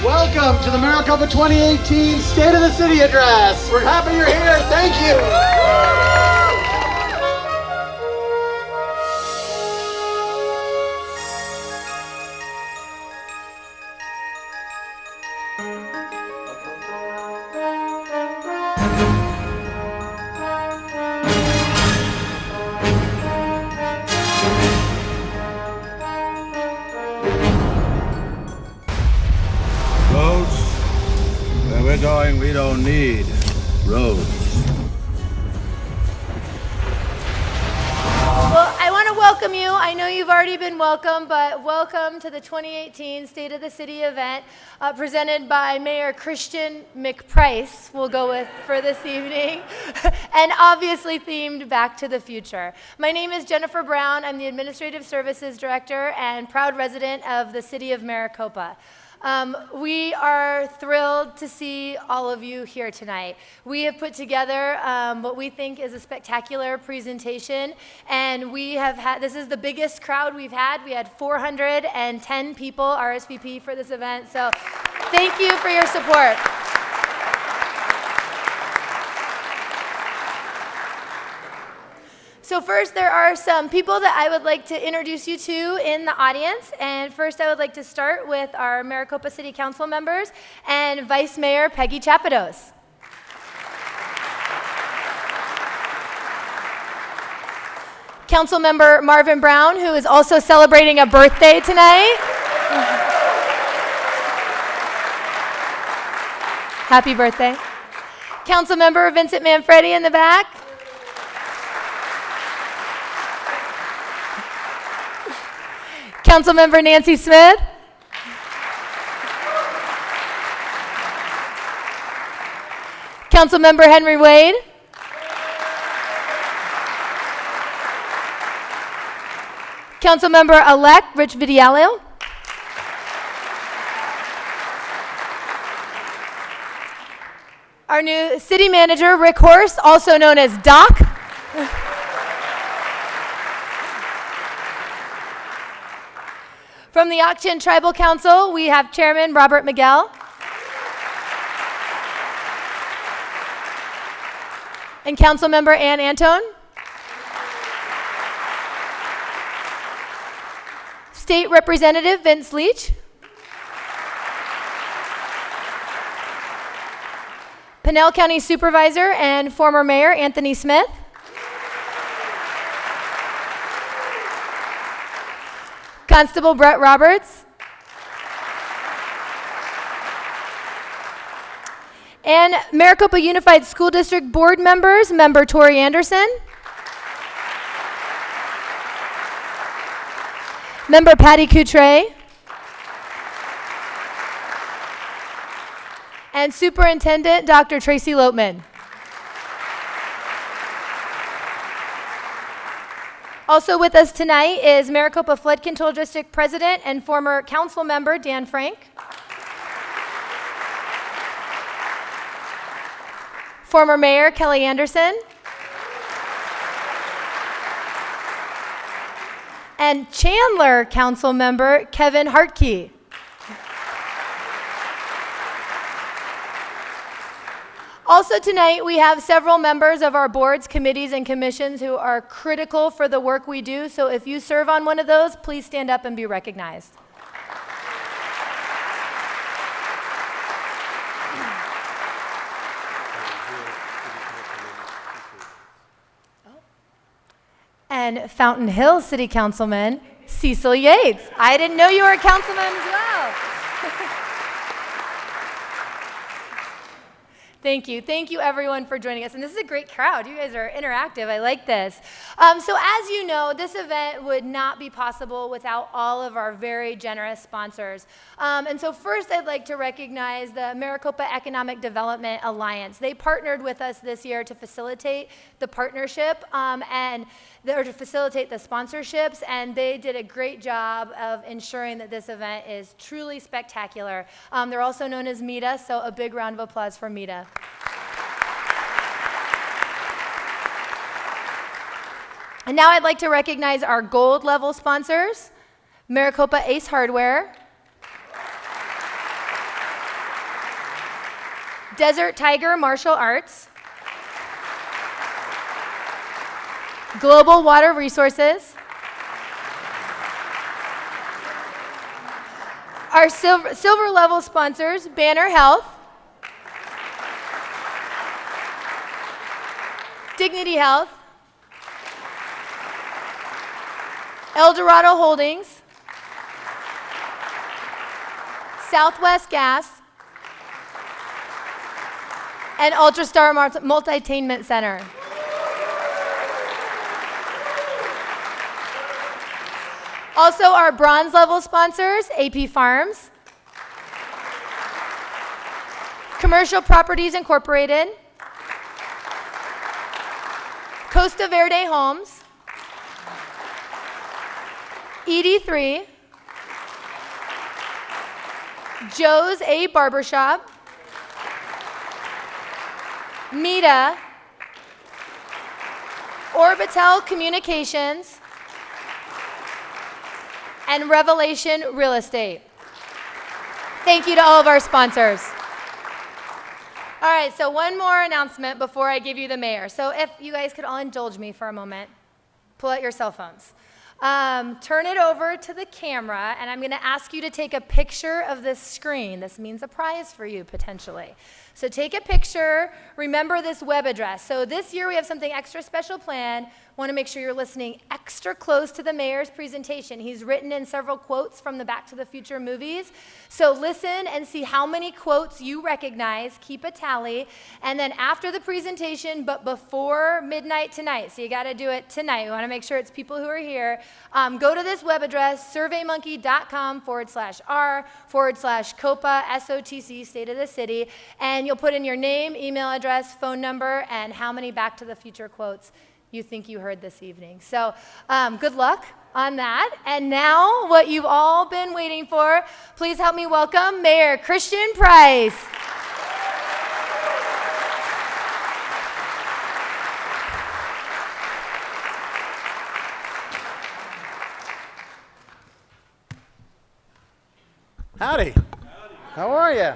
Welcome to the Maricopa 2018 State of the City Address. We're happy you're here. Thank you. Roads, where we're going, we don't need roads. Well, I want to welcome you. I know you've already been welcomed, but welcome to the 2018 State of the City event presented by Mayor Christian McPrice, we'll go with for this evening, and obviously themed Back to the Future. My name is Jennifer Brown. I'm the Administrative Services Director and proud resident of the City of Maricopa. We are thrilled to see all of you here tonight. We have put together what we think is a spectacular presentation, and we have had, this is the biggest crowd we've had. We had 410 people RSVP for this event, so thank you for your support. So first, there are some people that I would like to introduce you to in the audience. And first, I would like to start with our Maricopa City Council members and Vice Mayor Peggy Chapados. Councilmember Marvin Brown, who is also celebrating a birthday tonight. Happy birthday. Councilmember Vincent Manfredi in the back. Councilmember Nancy Smith. Councilmember Henry Wade. Councilmember-elect Rich Vidialio. Our new city manager, Rick Horst, also known as Doc. From the Auction Tribal Council, we have Chairman Robert Miguel. And Councilmember Ann Antone. State Representative Vince Leach. Pinell County Supervisor and former Mayor Anthony Smith. Constable Brett Roberts. And Maricopa Unified School District Board members, Member Tori Anderson. Member Patty Coutre. And Superintendent Dr. Tracy Lopeman. Also with us tonight is Maricopa Flood Control District President and former council member Dan Frank. Former Mayor Kelly Anderson. And Chandler Council member Kevin Hartkey. Also tonight, we have several members of our boards, committees, and commissions who are critical for the work we do. So if you serve on one of those, please stand up and be recognized. And Fountain Hill City Councilman Cecil Yates. I didn't know you were a councilman as well. Thank you. Thank you, everyone, for joining us. And this is a great crowd. You guys are interactive. I like this. So as you know, this event would not be possible without all of our very generous sponsors. And so first, I'd like to recognize the Maricopa Economic Development Alliance. They partnered with us this year to facilitate the partnership or to facilitate the sponsorships, and they did a great job of ensuring that this event is truly spectacular. They're also known as META, so a big round of applause for META. And now I'd like to recognize our gold level sponsors, Maricopa Ace Hardware, Desert Tiger Martial Arts, Global Water Resources, our silver level sponsors, Banner Health, Dignity Health, El Dorado Holdings, Southwest Gas, and Ultrastar Multitainment Center. Also, our bronze level sponsors, AP Farms, Commercial Properties Incorporated, Costa Verde Homes, ED3, Joe's A Barbershop, Mita, Orbital Communications, and Revelation Real Estate. Thank you to all of our sponsors. All right, so one more announcement before I give you the mayor. So if you guys could all indulge me for a moment, pull out your cell phones. Turn it over to the camera, and I'm going to ask you to take a picture of this screen. This means a prize for you, potentially. So take a picture. Remember this web address. So this year we have something extra special planned. Want to make sure you're listening extra close to the mayor's presentation. He's written in several quotes from the Back to the Future movies. So listen and see how many quotes you recognize. Keep a tally. And then after the presentation, but before midnight tonight, so you got to do it tonight. We want to make sure it's people who are here. Go to this web address, surveymonkey.com/r/COPA, SOTC, State of the City, and you'll put in your name, email address, phone number, and how many Back to the Future quotes you think you heard this evening. So good luck on that. And now, what you've all been waiting for, please help me welcome Mayor Christian Price. Howdy. How are you?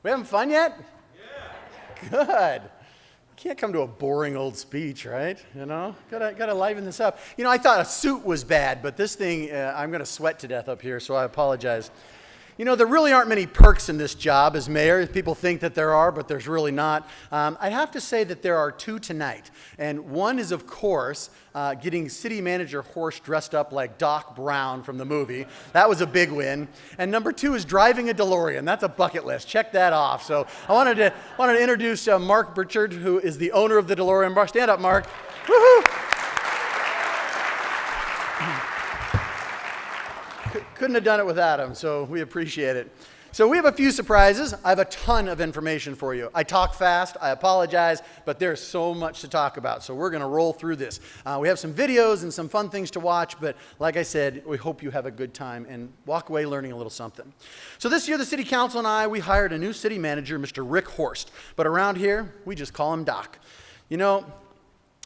We having fun yet? Yeah. Good. Can't come to a boring old speech, right? You know, gotta liven this up. You know, I thought a suit was bad, but this thing, I'm gonna sweat to death up here, so I apologize. You know, there really aren't many perks in this job as mayor. People think that there are, but there's really not. I have to say that there are two tonight. And one is, of course, getting city manager Horst dressed up like Doc Brown from the movie. That was a big win. And number two is driving a DeLorean. That's a bucket list. Check that off. So I wanted to introduce Mark Burchard, who is the owner of the DeLorean. Mark, stand up, Mark. Woohoo! Couldn't have done it without him, so we appreciate it. So we have a few surprises. I have a ton of information for you. I talk fast, I apologize, but there's so much to talk about, so we're going to roll through this. We have some videos and some fun things to watch, but like I said, we hope you have a good time and walk away learning a little something. So this year, the City Council and I, we hired a new city manager, Mr. Rick Horst, but around here, we just call him Doc. You know,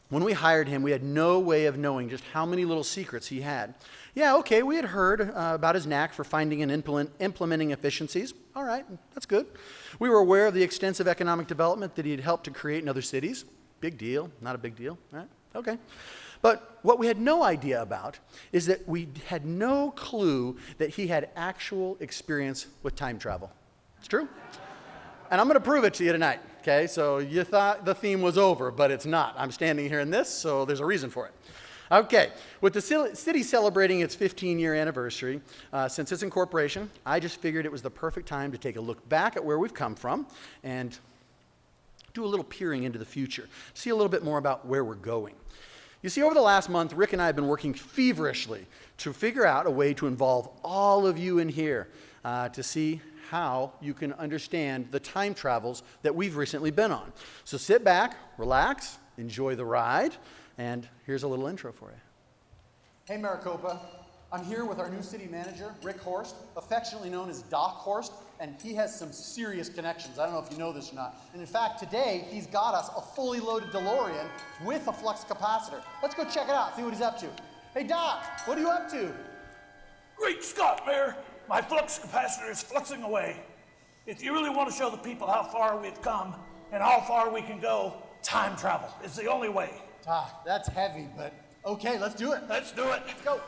when we hired him, we had no way of knowing just how many little secrets he had. Yeah, okay, we had heard about his knack for finding and implementing efficiencies. All right, that's good. We were aware of the extensive economic development that he had helped to create in other cities. Big deal, not a big deal, right? Okay. But what we had no idea about is that we had no clue that he had actual experience with time travel. It's true. And I'm going to prove it to you tonight, okay? So you thought the theme was over, but it's not. I'm standing here in this, so there's a reason for it. Okay, with the city celebrating its 15-year anniversary since its incorporation, I just figured it was the perfect time to take a look back at where we've come from and do a little peering into the future, see a little bit more about where we're going. You see, over the last month, Rick and I have been working feverishly to figure out a way to involve all of you in here to see how you can understand the time travels that we've recently been on. So sit back, relax, enjoy the ride, and here's a little intro for you. Hey Maricopa, I'm here with our new city manager, Rick Horst, affectionately known as Doc Horst, and he has some serious connections. I don't know if you know this or not. And in fact, today, he's got us a fully loaded DeLorean with a flux capacitor. Let's go check it out, see what he's up to. Hey Doc, what are you up to? Great Scott, Mayor! My flux capacitor is fluxing away. If you really want to show the people how far we've come and how far we can go, time travel is the only way. That's heavy, but okay, let's do it. Let's do it. Let's go.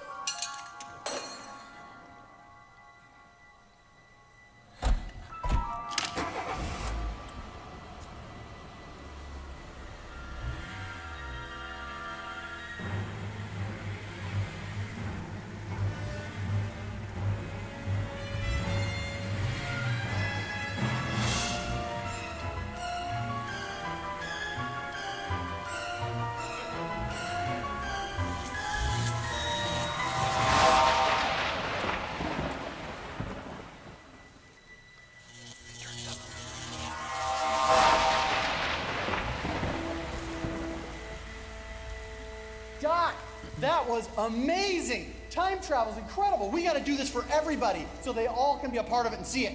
Doc, that was amazing. Time travel is incredible. We got to do this for everybody so they all can be a part of it and see it.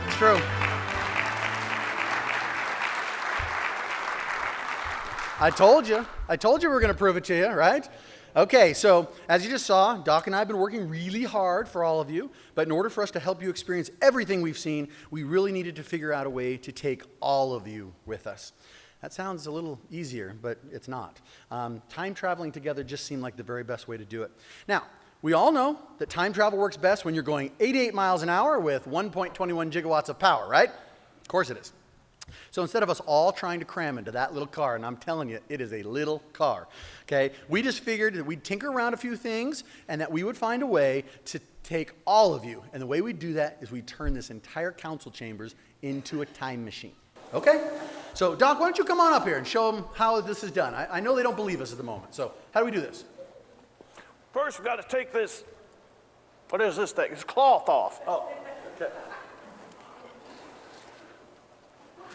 It's true. I told you we were going to prove it to you, right? Okay, so as you just saw, Doc and I have been working really hard for all of you, but in order for us to help you experience everything we've seen, we really needed to figure out a way to take all of you with us. That sounds a little easier, but it's not. Time traveling together just seemed like the very best way to do it. Now, we all know that time travel works best when you're going 88 miles an hour with 1.21 gigawatts of power, right? Of course it is. So instead of us all trying to cram into that little car, and I'm telling you, it is a little car, okay? We just figured that we'd tinker around a few things and that we would find a way to take all of you. And the way we do that is we turn this entire council chambers into a time machine, okay? So Doc, why don't you come on up here and show them how this is done? I know they don't believe us at the moment, so how do we do this? First, we've got to take this, what is this thing? It's cloth off. Oh, okay.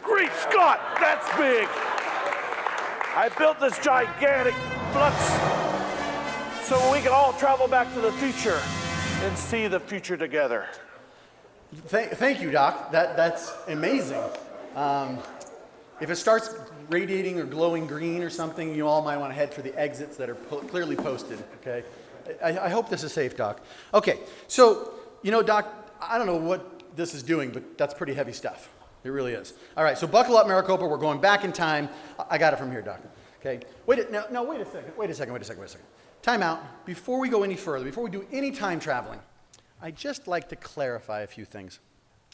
Great Scott, that's big. I built this gigantic flux so we can all travel back to the future and see the future together. Thank you, Doc. That's amazing. If it starts radiating or glowing green or something, you all might want to head for the exits that are clearly posted, okay? I hope this is safe, Doc. Okay, so, you know, Doc, I don't know what this is doing, but that's pretty heavy stuff. It really is. All right, so buckle up, Maricopa. We're going back in time. I got it from here, Doc. Okay, wait a second. Time out. Before we go any further, before we do any time traveling, I'd just like to clarify a few things.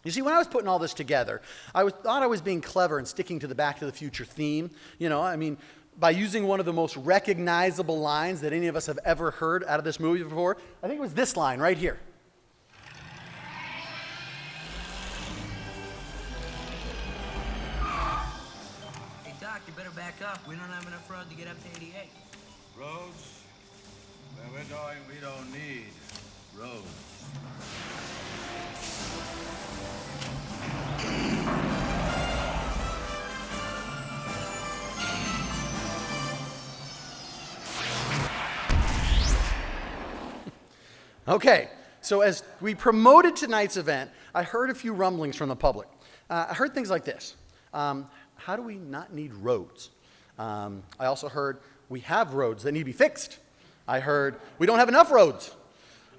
You see, when I was putting all this together, thought I was being clever and sticking to the Back to the Future theme. You know, I mean, by using one of the most recognizable lines that any of us have ever heard out of this movie before. I think it was this line right here. Hey, Doc, you better back up. We don't have enough road to get up to 88. Roads? Where we're going, we don't need roads. Okay, so as we promoted tonight's event, I heard a few rumblings from the public. I heard things like this. How do we not need roads? I also heard we have roads that need to be fixed. I heard we don't have enough roads.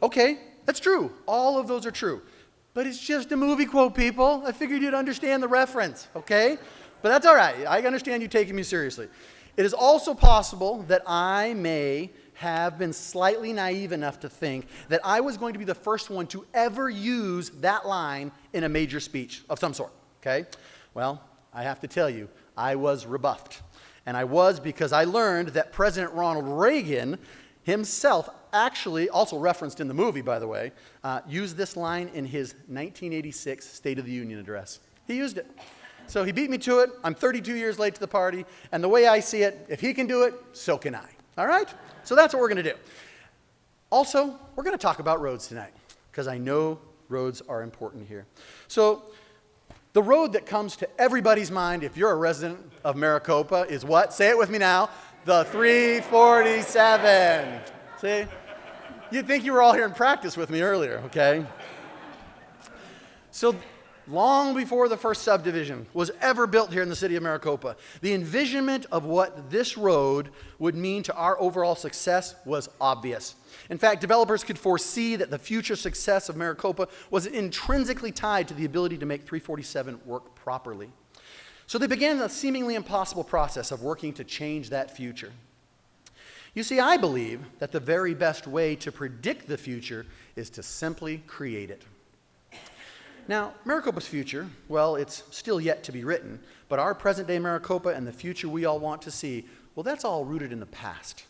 Okay, that's true. All of those are true. But it's just a movie quote, people. I figured you'd understand the reference, okay? But that's all right. I understand you taking me seriously. It is also possible that I may have been slightly naive enough to think that I was going to be the first one to ever use that line in a major speech of some sort, okay? Well, I have to tell you, I was rebuffed. And I was because I learned that President Ronald Reagan himself, actually, also referenced in the movie, by the way, used this line in his 1986 State of the Union address. He used it. So he beat me to it. I'm 32 years late to the party. And the way I see it, if he can do it, so can I. All right? So that's what we're going to do. Also, we're going to talk about roads tonight, because I know roads are important here. So the road that comes to everybody's mind, if you're a resident of Maricopa, is what? Say it with me now. The 347. See? You'd think you were all here in practice with me earlier, okay? So long before the first subdivision was ever built here in the city of Maricopa, the envisionment of what this road would mean to our overall success was obvious. In fact, developers could foresee that the future success of Maricopa was intrinsically tied to the ability to make 347 work properly. So they began the seemingly impossible process of working to change that future. You see, I believe that the very best way to predict the future is to simply create it. Now, Maricopa's future, well, it's still yet to be written, but our present-day Maricopa and the future we all want to see, well, that's all rooted in the past.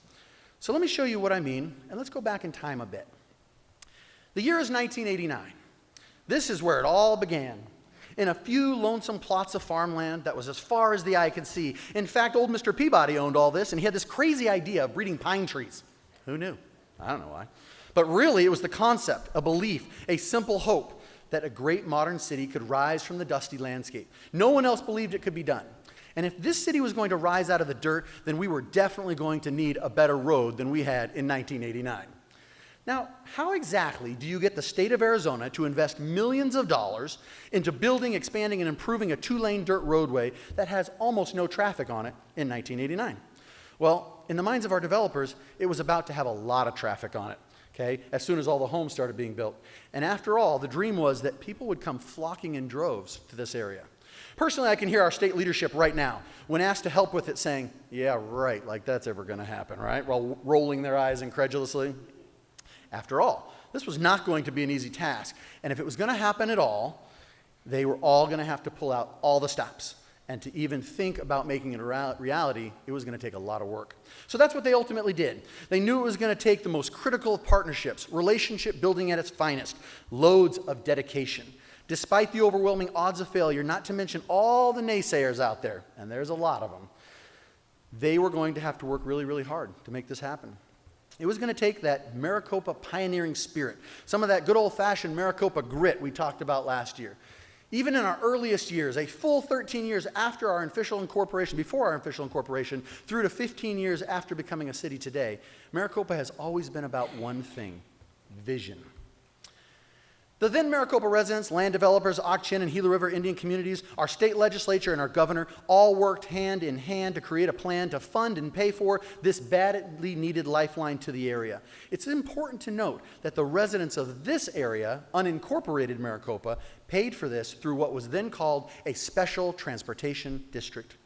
So let me show you what I mean, and let's go back in time a bit. The year is 1989. This is where it all began. In a few lonesome plots of farmland that was as far as the eye could see. In fact, old Mr. Peabody owned all this, and he had this crazy idea of breeding pine trees. Who knew? I don't know why. But really, it was the concept, a belief, a simple hope that a great modern city could rise from the dusty landscape. No one else believed it could be done. And if this city was going to rise out of the dirt, then we were definitely going to need a better road than we had in 1989. Now, how exactly do you get the state of Arizona to invest millions of dollars into building, expanding, and improving a two-lane dirt roadway that has almost no traffic on it in 1989? Well, in the minds of our developers, it was about to have a lot of traffic on it, okay, as soon as all the homes started being built. And after all, the dream was that people would come flocking in droves to this area. Personally, I can hear our state leadership right now, when asked to help with it, saying, yeah, right, like that's ever going to happen, right? While rolling their eyes incredulously. After all, this was not going to be an easy task, and if it was going to happen at all, they were all going to have to pull out all the stops, and to even think about making it a reality, it was going to take a lot of work. So that's what they ultimately did. They knew it was going to take the most critical of partnerships, relationship building at its finest, loads of dedication. Despite the overwhelming odds of failure, not to mention all the naysayers out there, and there's a lot of them, they were going to have to work really, really hard to make this happen. It was going to take that Maricopa pioneering spirit, some of that good old-fashioned Maricopa grit we talked about last year. Even in our earliest years, a full 13 years after our official incorporation, before our official incorporation, through to 15 years after becoming a city today, Maricopa has always been about one thing: vision. The then Maricopa residents, land developers, Ak-Chin and Gila River Indian communities, our state legislature and our governor all worked hand in hand to create a plan to fund and pay for this badly needed lifeline to the area. It's important to note that the residents of this area, unincorporated Maricopa, paid for this through what was then called a special transportation district.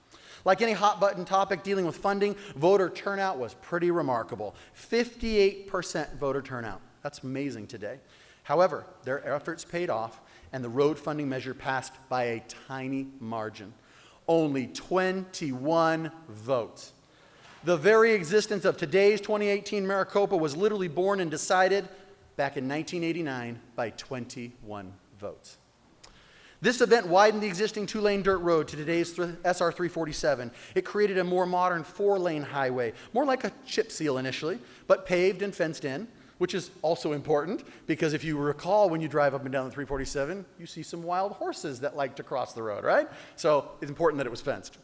Like any hot-button topic dealing with funding, voter turnout was pretty remarkable. 58% voter turnout. That's amazing today. However, their efforts paid off, and the road funding measure passed by a tiny margin. Only 21 votes. The very existence of today's 2018 Maricopa was literally born and decided back in 1989 by 21 votes. This event widened the existing two-lane dirt road to today's SR 347. It created a more modern four-lane highway, more like a chip seal initially, but paved and fenced in, which is also important because if you recall when you drive up and down the 347, you see some wild horses that like to cross the road, right? So it's important that it was fenced.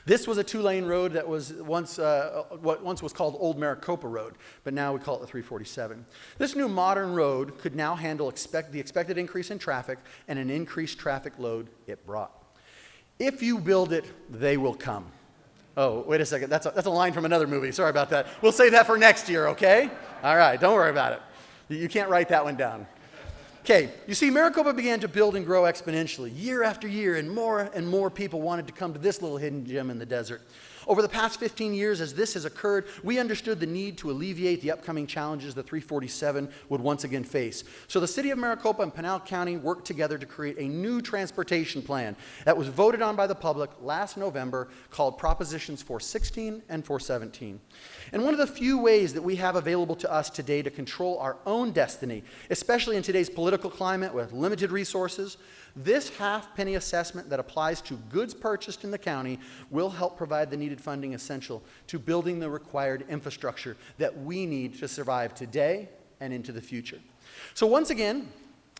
This was a two-lane road that was once what once was called Old Maricopa Road, but now we call it the 347. This new modern road could now handle the expected increase in traffic and an increased traffic load it brought. If you build it, they will come. Oh, wait a second. That's a line from another movie. Sorry about that. We'll save that for next year, okay? All right, don't worry about it. You can't write that one down. Okay, you see, Maricopa began to build and grow exponentially, year after year, and more people wanted to come to this little hidden gem in the desert. Over the past 15 years, as this has occurred, we understood the need to alleviate the upcoming challenges the 347 would once again face. So the city of Maricopa and Pinal County worked together to create a new transportation plan that was voted on by the public last November called Propositions 416 and 417. And one of the few ways that we have available to us today to control our own destiny, especially in today's political climate with limited resources, this half-penny assessment that applies to goods purchased in the county will help provide the needed funding essential to building the required infrastructure that we need to survive today and into the future. So once again,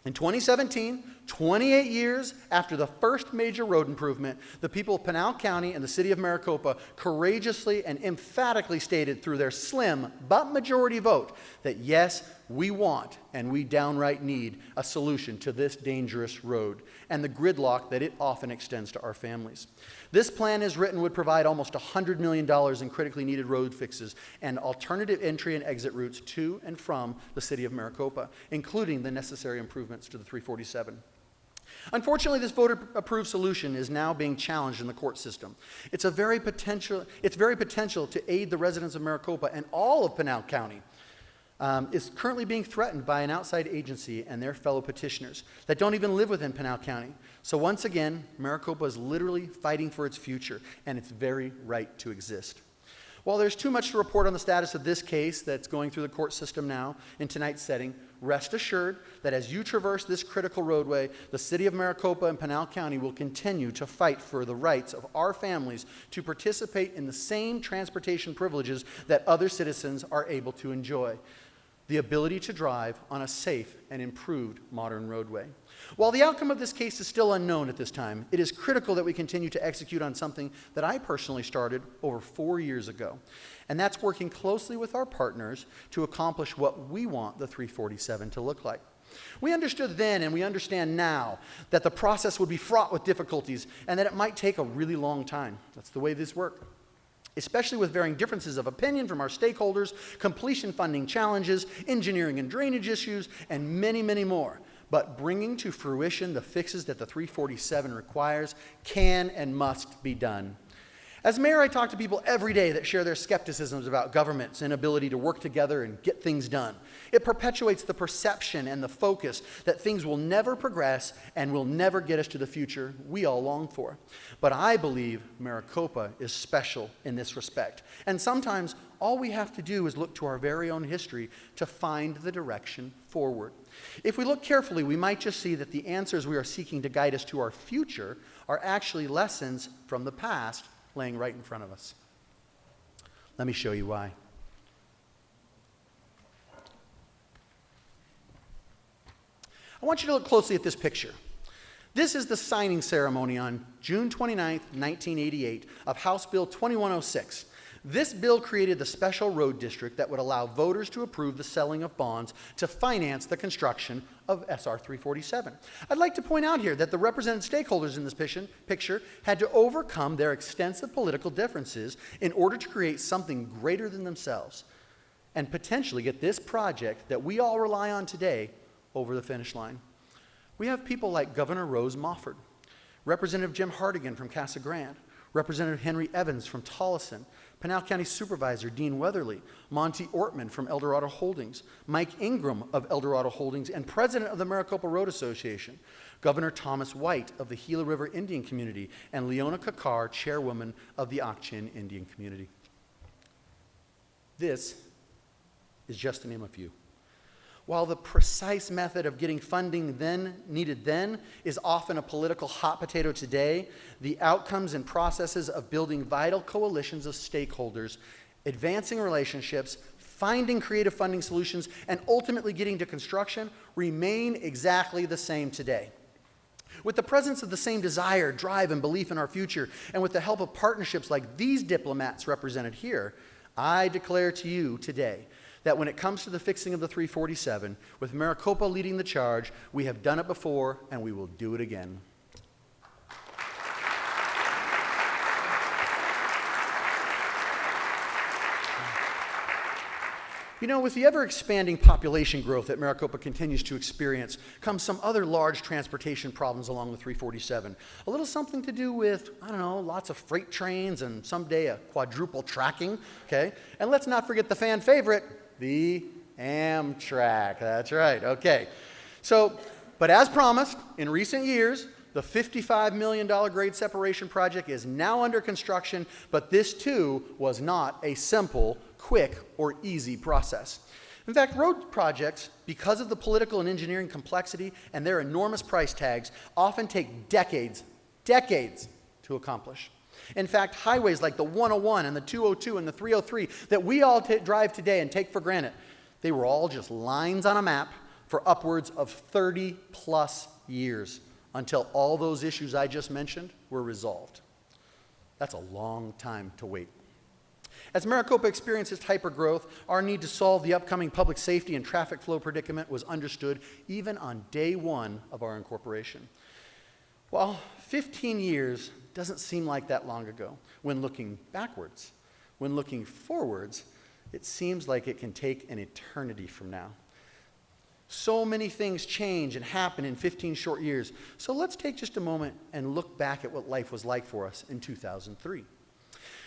in 2017, 28 years after the first major road improvement, the people of Pinal County and the city of Maricopa courageously and emphatically stated through their slim but majority vote that yes, we want and we downright need a solution to this dangerous road and the gridlock that it often extends to our families. This plan, as written, would provide almost $100 million in critically needed road fixes and alternative entry and exit routes to and from the city of Maricopa, including the necessary improvements to the 347. Unfortunately, this voter-approved solution is now being challenged in the court system. It's very potential to aid the residents of Maricopa and all of Pinal County. Is currently being threatened by an outside agency and their fellow petitioners that don't even live within Pinal County. So once again, Maricopa is literally fighting for its future and its very right to exist. While there's too much to report on the status of this case that's going through the court system now in tonight's setting, rest assured that as you traverse this critical roadway, the city of Maricopa and Pinal County will continue to fight for the rights of our families to participate in the same transportation privileges that other citizens are able to enjoy. The ability to drive on a safe and improved modern roadway. While the outcome of this case is still unknown at this time, it is critical that we continue to execute on something that I personally started over 4 years ago, and that's working closely with our partners to accomplish what we want the 347 to look like. We understood then and we understand now that the process would be fraught with difficulties and that it might take a really long time. That's the way this works. Especially with varying differences of opinion from our stakeholders, completion funding challenges, engineering and drainage issues, and many, many more. But bringing to fruition the fixes that the 347 requires can and must be done. As mayor, I talk to people every day that share their skepticisms about government's inability to work together and get things done. It perpetuates the perception and the focus that things will never progress and will never get us to the future we all long for. But I believe Maricopa is special in this respect. And sometimes all we have to do is look to our very own history to find the direction forward. If we look carefully, we might just see that the answers we are seeking to guide us to our future are actually lessons from the past laying right in front of us. Let me show you why. I want you to look closely at this picture. This is the signing ceremony on June 29, 1988 of House Bill 2106. This bill created the special road district that would allow voters to approve the selling of bonds to finance the construction of SR 347. I'd like to point out here that the represented stakeholders in this picture had to overcome their extensive political differences in order to create something greater than themselves and potentially get this project that we all rely on today over the finish line. We have people like Governor Rose Mofford, Representative Jim Hartigan from Casa Grande, Representative Henry Evans from Tolleson, Pinal County Supervisor Dean Weatherly, Monty Ortman from Eldorado Holdings, Mike Ingram of Eldorado Holdings and President of the Maricopa Road Association, Governor Thomas White of the Gila River Indian Community, and Leona Kakar, Chairwoman of the Ak-Chin Indian Community. This is just to name a few. While the precise method of getting funding needed then is often a political hot potato today, the outcomes and processes of building vital coalitions of stakeholders, advancing relationships, finding creative funding solutions, and ultimately getting to construction remain exactly the same today. With the presence of the same desire, drive, and belief in our future, and with the help of partnerships like these diplomats represented here, I declare to you today that when it comes to the fixing of the 347, with Maricopa leading the charge, we have done it before and we will do it again. You know, with the ever-expanding population growth that Maricopa continues to experience comes some other large transportation problems along the 347. A little something to do with, I don't know, lots of freight trains and someday a quadruple tracking, okay? And let's not forget the fan favorite, the Amtrak. That's right, okay. So, but as promised, in recent years, the $55 million grade separation project is now under construction, but this too was not a simple, quick, or easy process. In fact, road projects, because of the political and engineering complexity and their enormous price tags, often take decades to accomplish. In fact, highways like the 101 and the 202 and the 303 that we all drive today and take for granted, they were all just lines on a map for upwards of 30+ years until all those issues I just mentioned were resolved. That's a long time to wait. As Maricopa experienced its hypergrowth, our need to solve the upcoming public safety and traffic flow predicament was understood even on day one of our incorporation. Well, 15 years doesn't seem like that long ago when looking backwards. When looking forwards, it seems like it can take an eternity from now. So many things change and happen in 15 short years. So let's take just a moment and look back at what life was like for us in 2003.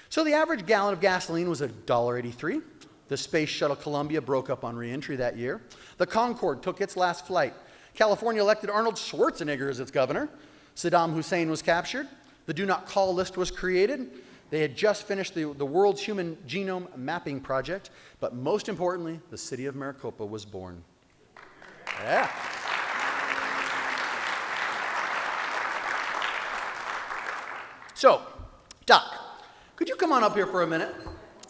So the average gallon of gasoline was $1.83. The Space Shuttle Columbia broke up on re-entry that year. The Concorde took its last flight. California elected Arnold Schwarzenegger as its governor. Saddam Hussein was captured. The Do Not Call list was created. They had just finished the world's human genome mapping project. But most importantly, the city of Maricopa was born. Yeah. So, Doc, could you come on up here for a minute?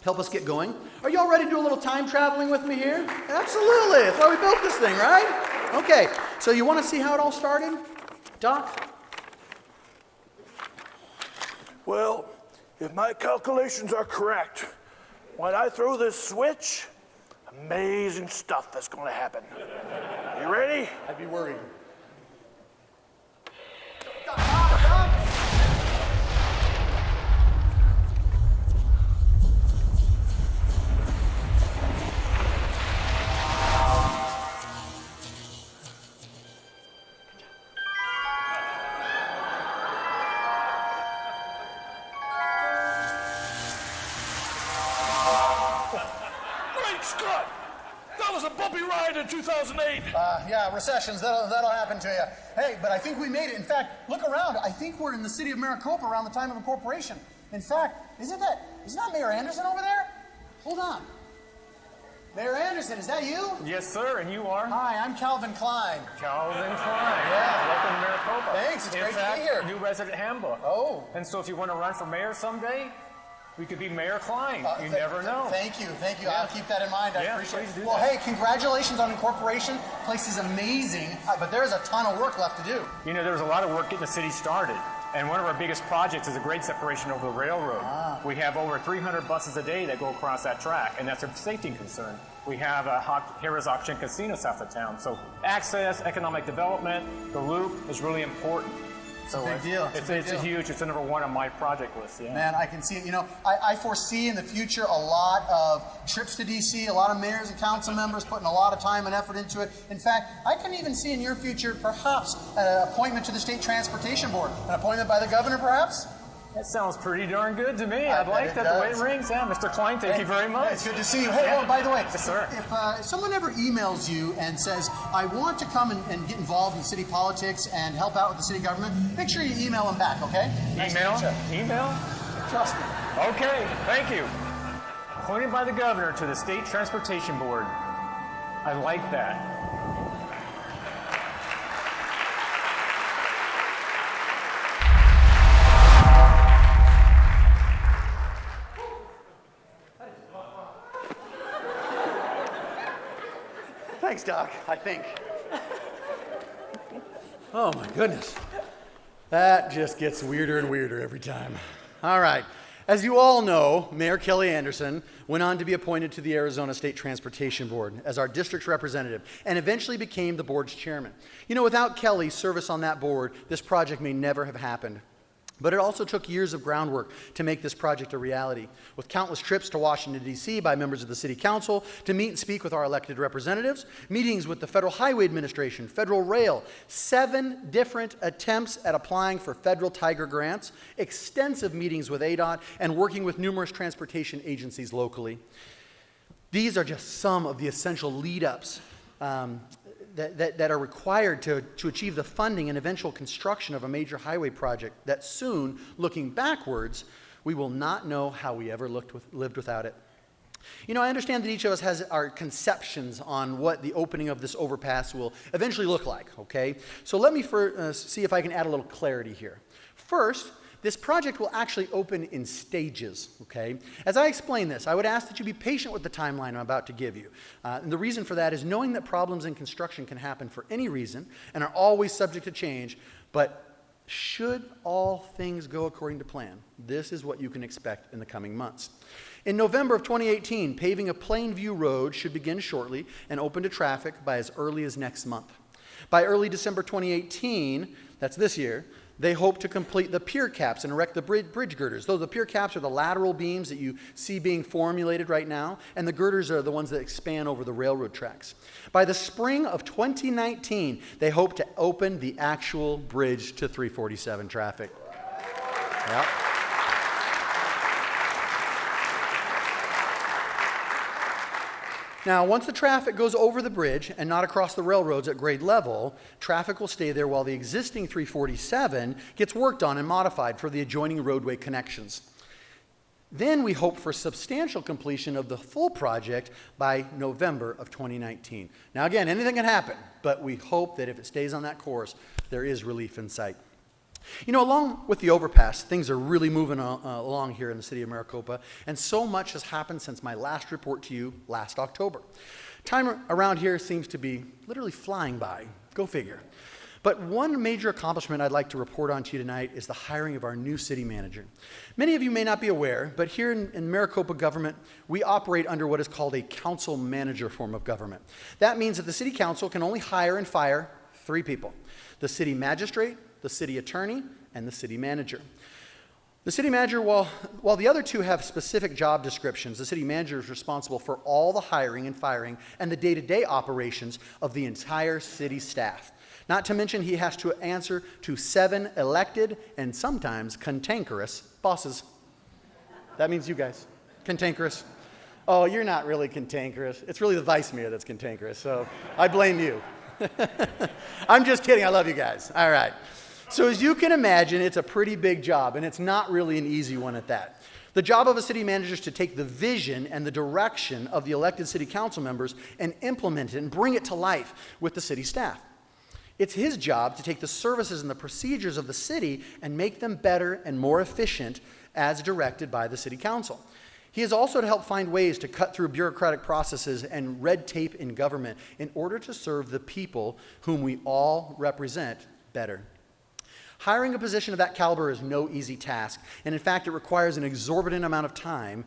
Help us get going. Are you all ready to do a little time traveling with me here? Absolutely. That's why we built this thing, right? Okay. So you want to see how it all started? Doc? Well, if my calculations are correct, when I throw this switch, amazing stuff is going to happen. You ready? I'd be worried. Great Scott! That was a bumpy ride in 2008. Yeah, recessions, that'll happen to you. Hey, but I think we made it. In fact, look around. I think we're in the city of Maricopa around the time of incorporation. In fact, isn't that Mayor Anderson over there? Hold on. Mayor Anderson, is that you? Yes, sir, and you are? Hi, I'm Calvin Klein. Calvin Klein. Yeah. Welcome to Maricopa. Thanks, it's great to be In here. fact, new resident handbook. Oh. And so if you want to run for mayor someday, we could be Mayor Klein. You never know. Thank you. I'll keep that in mind. I Yeah, appreciate please it. do Well, that. hey, congratulations on incorporation. Place is amazing, but there's a ton of work left to do. You know, there's a lot of work getting the city started. And one of our biggest projects is a grade separation over the railroad. We have over 300 buses a day that go across that track, and that's a safety concern. We have a Harrah's Auction Casino south of town. So access, economic development, the loop is really important. So big deal. It's huge. It's the number one on my project list. Yeah. Man, I can see it. You know, I foresee in the future a lot of trips to D.C., a lot of mayors and council members putting a lot of time and effort into it. In fact, I can even see in your future perhaps an appointment to the State Transportation Board, an appointment by the governor perhaps? That sounds pretty darn good to me. I I'd like bet that, it the way it does. rings. Yeah, Mr. Klein, thank you very much. It's good to see you. Hey, Yeah. oh, by the way, Yes, sir. if someone ever emails you and says, I want to come and get involved in city politics and help out with the city government, make sure you email them back, okay? Nice to Email? meet you. Email? Trust me. Okay, thank you. Appointed by the governor to the State Transportation Board. I like that. Thanks, Doc, I think. Oh, my goodness. That just gets weirder and weirder every time. All right. As you all know, Mayor Kelly Anderson went on to be appointed to the Arizona State Transportation Board as our district's representative and eventually became the board's chairman. You know, without Kelly's service on that board, this project may never have happened. But it also took years of groundwork to make this project a reality, with countless trips to Washington, D.C. by members of the City Council to meet and speak with our elected representatives, meetings with the Federal Highway Administration, Federal Rail, 7 different attempts at applying for federal Tiger grants, extensive meetings with ADOT, and working with numerous transportation agencies locally. These are just some of the essential lead-ups that are required to achieve the funding and eventual construction of a major highway project that soon, looking backwards, we will not know how we ever lived without it. You know, I understand that each of us has our conceptions on what the opening of this overpass will eventually look like, okay? So let me see if I can add a little clarity here. First, This project will actually open in stages, okay? As I explain this, I would ask that you be patient with the timeline I'm about to give you. And the reason for that is knowing that problems in construction can happen for any reason and are always subject to change, but should all things go according to plan, this is what you can expect in the coming months. In November of 2018, paving of Plainview Road should begin shortly and open to traffic by as early as next month. By early December 2018, that's this year, they hope to complete the pier caps and erect the bridge girders. Though the pier caps are the lateral beams that you see being formulated right now, and the girders are the ones that expand over the railroad tracks. By the spring of 2019, they hope to open the actual bridge to 347 traffic. Yep. Now, once the traffic goes over the bridge and not across the railroads at grade level, traffic will stay there while the existing 347 gets worked on and modified for the adjoining roadway connections. Then we hope for substantial completion of the full project by November of 2019. Now again, anything can happen, but we hope that if it stays on that course, there is relief in sight. You know, along with the overpass, things are really moving along here in the city of Maricopa, and so much has happened since my last report to you last October. Time around here seems to be literally flying by. Go figure. But one major accomplishment I'd like to report on to you tonight is the hiring of our new city manager. Many of you may not be aware, but here in Maricopa government, we operate under what is called a council manager form of government. That means that the city council can only hire and fire 3 people: the city magistrate, the city attorney, and the city manager. The city manager, while the other 2 have specific job descriptions, the city manager is responsible for all the hiring and firing and the day-to-day operations of the entire city staff. Not to mention he has to answer to 7 elected and sometimes cantankerous bosses. That means you guys. Cantankerous. Oh, you're not really cantankerous. It's really the vice mayor that's cantankerous, so I blame you. I'm just kidding. I love you guys. All right. So as you can imagine, it's a pretty big job, and it's not really an easy one at that. The job of a city manager is to take the vision and the direction of the elected city council members and implement it and bring it to life with the city staff. It's his job to take the services and the procedures of the city and make them better and more efficient as directed by the city council. He is also to help find ways to cut through bureaucratic processes and red tape in government in order to serve the people whom we all represent better. Hiring a position of that caliber is no easy task, and in fact, it requires an exorbitant amount of time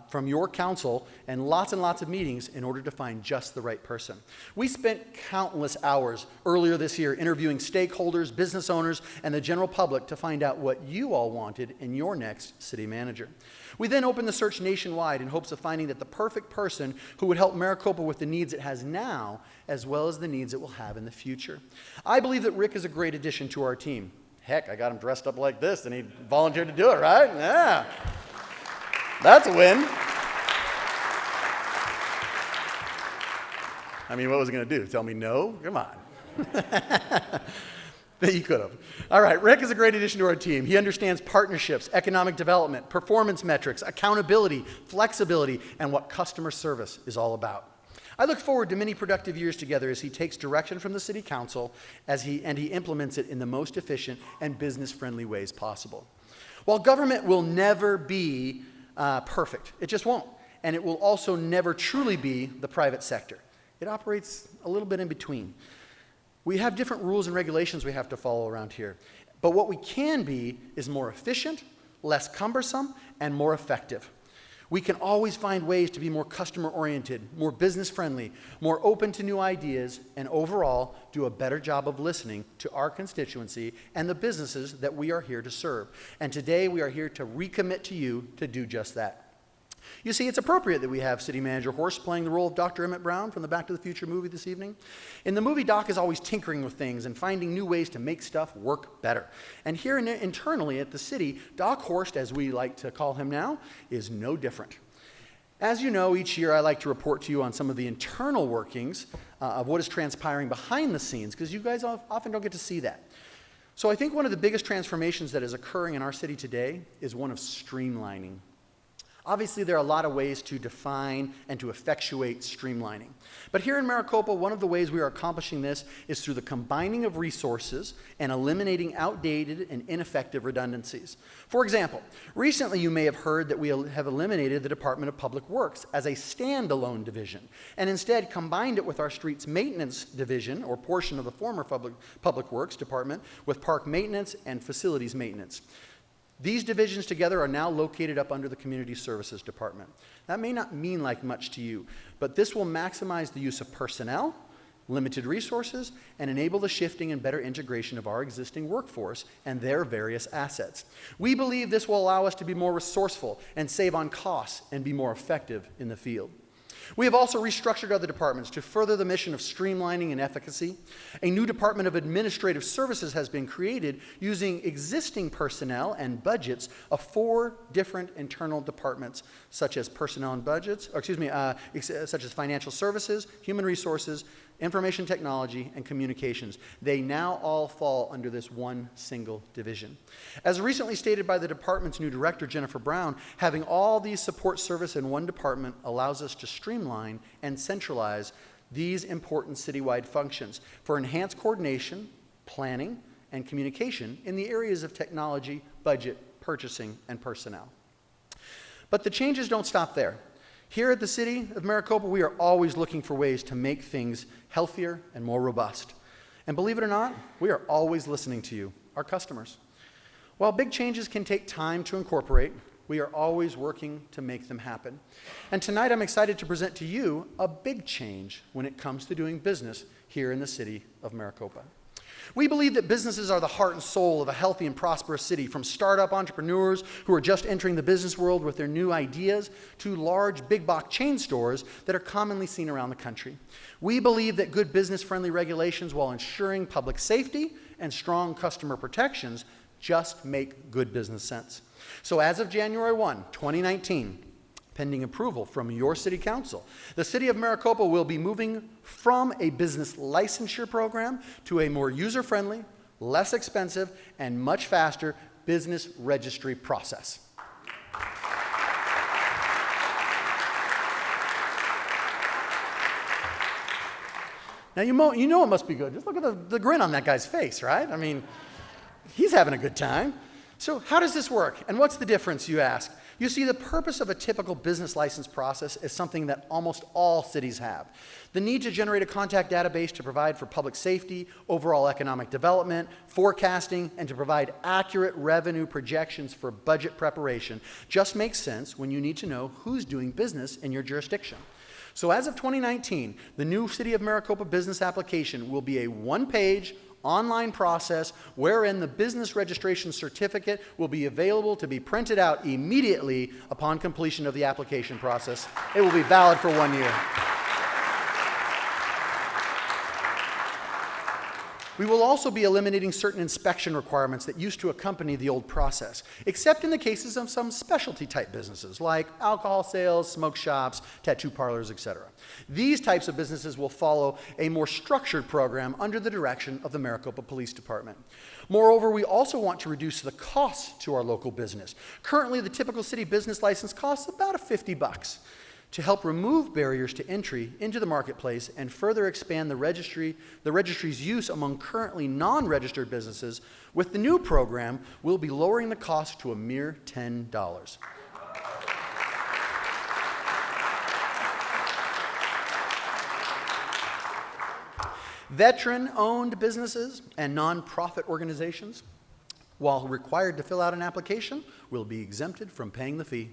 from your council and lots of meetings in order to find just the right person. We spent countless hours earlier this year interviewing stakeholders, business owners, and the general public to find out what you all wanted in your next city manager. We then opened the search nationwide in hopes of finding that the perfect person who would help Maricopa with the needs it has now, as well as the needs it will have in the future. I believe that Rick is a great addition to our team. Heck, I got him dressed up like this, and he volunteered to do it, right? Yeah. That's a win. I mean, what was he going to do? Tell me no? Come on. He could have. All right, Rick is a great addition to our team. He understands partnerships, economic development, performance metrics, accountability, flexibility, and what customer service is all about. I look forward to many productive years together as he takes direction from the city council and he implements it in the most efficient and business-friendly ways possible. While government will never be perfect, it just won't, and it will also never truly be the private sector. It operates a little bit in between. We have different rules and regulations we have to follow around here, but what we can be is more efficient, less cumbersome, and more effective. We can always find ways to be more customer-oriented, more business-friendly, more open to new ideas, and overall do a better job of listening to our constituency and the businesses that we are here to serve. And today we are here to recommit to you to do just that. You see, it's appropriate that we have City Manager Horst playing the role of Dr. Emmett Brown from the Back to the Future movie this evening. In the movie, Doc is always tinkering with things and finding new ways to make stuff work better. And here internally at the city, Doc Horst, as we like to call him now, is no different. As you know, each year I like to report to you on some of the internal workings of what is transpiring behind the scenes, because you guys often don't get to see that. So I think one of the biggest transformations that is occurring in our city today is one of streamlining. Obviously, there are a lot of ways to define and to effectuate streamlining. But here in Maricopa, one of the ways we are accomplishing this is through the combining of resources and eliminating outdated and ineffective redundancies. For example, recently you may have heard that we have eliminated the Department of Public Works as a standalone division, and instead combined it with our streets maintenance division, or portion of the former Public Works Department, with park maintenance and facilities maintenance. These divisions together are now located up under the Community Services Department. That may not mean like much to you, but this will maximize the use of personnel, limited resources, and enable the shifting and better integration of our existing workforce and their various assets. We believe this will allow us to be more resourceful and save on costs and be more effective in the field. We have also restructured other departments to further the mission of streamlining and efficacy. A new Department of Administrative Services has been created using existing personnel and budgets of 4 different internal departments, such as personnel and budgets, such as financial services, human resources, information technology, and communications. They now all fall under this one single division. As recently stated by the department's new director, Jennifer Brown, having all these support services in one department allows us to streamline and centralize these important citywide functions for enhanced coordination, planning, and communication in the areas of technology, budget, purchasing, and personnel. But the changes don't stop there. Here at the City of Maricopa, we are always looking for ways to make things healthier and more robust. And believe it or not, we are always listening to you, our customers. While big changes can take time to incorporate, we are always working to make them happen. And tonight I'm excited to present to you a big change when it comes to doing business here in the City of Maricopa. We believe that businesses are the heart and soul of a healthy and prosperous city, from startup entrepreneurs who are just entering the business world with their new ideas to large big box chain stores that are commonly seen around the country. We believe that good business-friendly regulations while ensuring public safety and strong customer protections just make good business sense. So as of January 1, 2019, pending approval from your City Council, the City of Maricopa will be moving from a business licensure program to a more user-friendly, less expensive, and much faster business registry process. Now you know it must be good. Just look at the grin on that guy's face, right? I mean, he's having a good time. So how does this work? And what's the difference, you ask? You see, the purpose of a typical business license process is something that almost all cities have. The need to generate a contact database to provide for public safety, overall economic development, forecasting, and to provide accurate revenue projections for budget preparation just makes sense when you need to know who's doing business in your jurisdiction. So as of 2019, the new City of Maricopa business application will be a one-page, online process wherein the business registration certificate will be available to be printed out immediately upon completion of the application process. It will be valid for 1 year. We will also be eliminating certain inspection requirements that used to accompany the old process, except in the cases of some specialty type businesses like alcohol sales, smoke shops, tattoo parlors, etc. These types of businesses will follow a more structured program under the direction of the Maricopa Police Department. Moreover, we also want to reduce the costs to our local business. Currently, the typical city business license costs about $50. To help remove barriers to entry into the marketplace and further expand the registry's use among currently non-registered businesses, with the new program, we'll be lowering the cost to a mere $10. Veteran-owned businesses and nonprofit organizations, while required to fill out an application, will be exempted from paying the fee.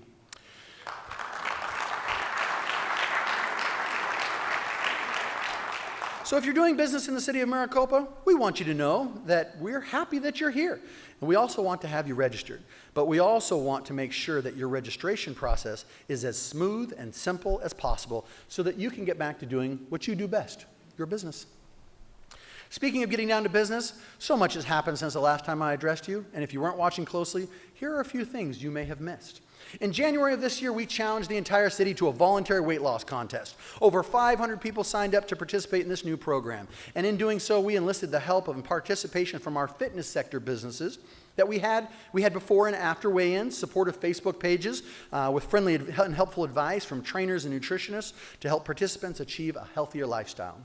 So if you're doing business in the City of Maricopa, we want you to know that we're happy that you're here. And we also want to have you registered. But we also want to make sure that your registration process is as smooth and simple as possible so that you can get back to doing what you do best, your business. Speaking of getting down to business, so much has happened since the last time I addressed you. And if you weren't watching closely, here are a few things you may have missed. In January of this year, we challenged the entire city to a voluntary weight loss contest. Over 500 people signed up to participate in this new program. And in doing so, we enlisted the help and participation from our fitness sector businesses that we had before and after weigh-ins, supportive Facebook pages with friendly and helpful advice from trainers and nutritionists to help participants achieve a healthier lifestyle.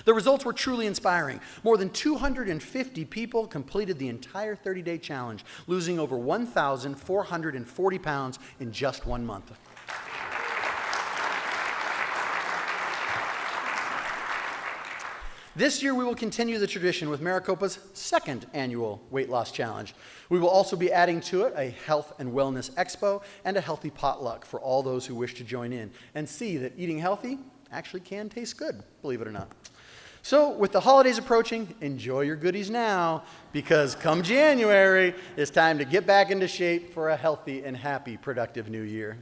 The results were truly inspiring. More than 250 people completed the entire 30-day challenge, losing over 1,440 pounds in just 1 month. This year, we will continue the tradition with Maricopa's second annual weight loss challenge. We will also be adding to it a health and wellness expo and a healthy potluck for all those who wish to join in and see that eating healthy actually can taste good, believe it or not. So with the holidays approaching, enjoy your goodies now, because come January, it's time to get back into shape for a healthy and happy, productive new year.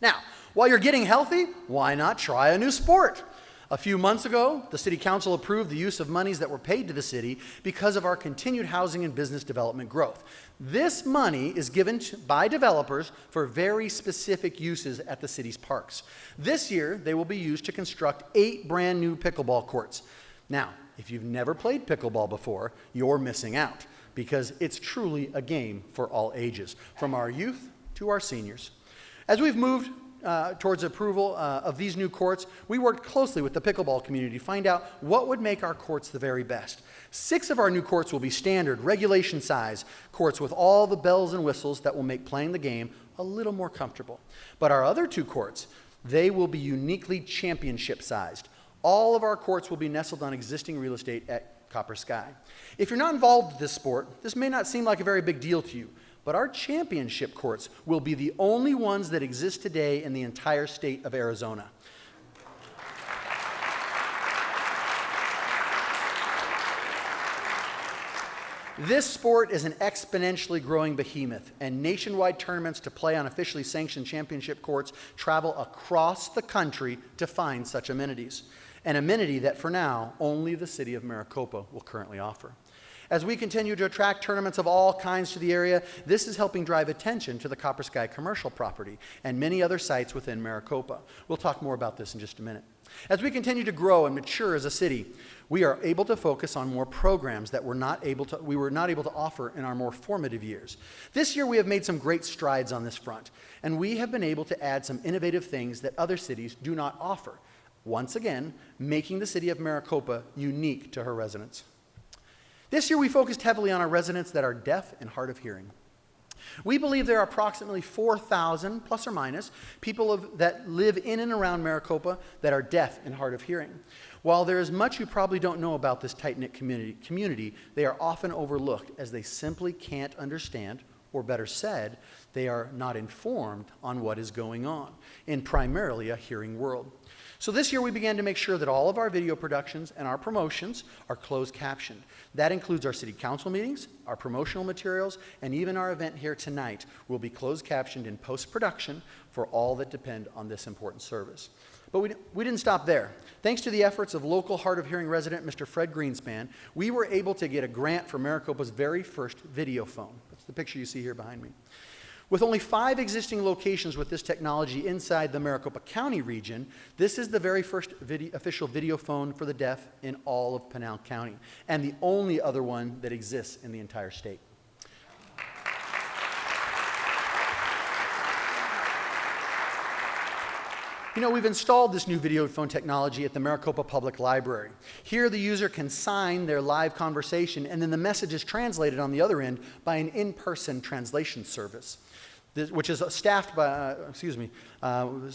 Now, while you're getting healthy, why not try a new sport? A few months ago, the City Council approved the use of monies that were paid to the city because of our continued housing and business development growth. This money is given by developers for very specific uses at the city's parks. This year, they will be used to construct 8 brand new pickleball courts. Now, if you've never played pickleball before, you're missing out, because it's truly a game for all ages, from our youth to our seniors. As we've moved towards approval of these new courts, we worked closely with the pickleball community to find out what would make our courts the very best. 6 of our new courts will be standard, regulation size courts with all the bells and whistles that will make playing the game a little more comfortable. But our other 2 courts, they will be uniquely championship sized. All of our courts will be nestled on existing real estate at Copper Sky. If you're not involved with this sport, this may not seem like a very big deal to you, but our championship courts will be the only ones that exist today in the entire state of Arizona. This sport is an exponentially growing behemoth, and nationwide tournaments to play on officially sanctioned championship courts travel across the country to find such amenities. An amenity that, for now, only the city of Maricopa will currently offer. As we continue to attract tournaments of all kinds to the area, this is helping drive attention to the Copper Sky commercial property and many other sites within Maricopa. We'll talk more about this in just a minute. As we continue to grow and mature as a city, we are able to focus on more programs that we were not able to offer in our more formative years. This year, we have made some great strides on this front, and we have been able to add some innovative things that other cities do not offer. Once again, making the city of Maricopa unique to her residents. This year, we focused heavily on our residents that are deaf and hard of hearing. We believe there are approximately 4,000, plus or minus, people that live in and around Maricopa that are deaf and hard of hearing. While there is much you probably don't know about this tight-knit community, they are often overlooked as they simply can't understand, or better said, they are not informed on what is going on in primarily a hearing world. So this year we began to make sure that all of our video productions and our promotions are closed captioned. That includes our city council meetings, our promotional materials, and even our event here tonight will be closed captioned in post-production for all that depend on this important service. But we didn't stop there. Thanks to the efforts of local hard of hearing resident Mr. Fred Greenspan, we were able to get a grant for Maricopa's very first video phone. That's the picture you see here behind me. With only 5 existing locations with this technology inside the Maricopa County region, this is the very first official video phone for the deaf in all of Pinal County, and the only other one that exists in the entire state. You know, we've installed this new video phone technology at the Maricopa Public Library. Here, the user can sign their live conversation, and then the message is translated on the other end by an in-person translation service, which is staffed by,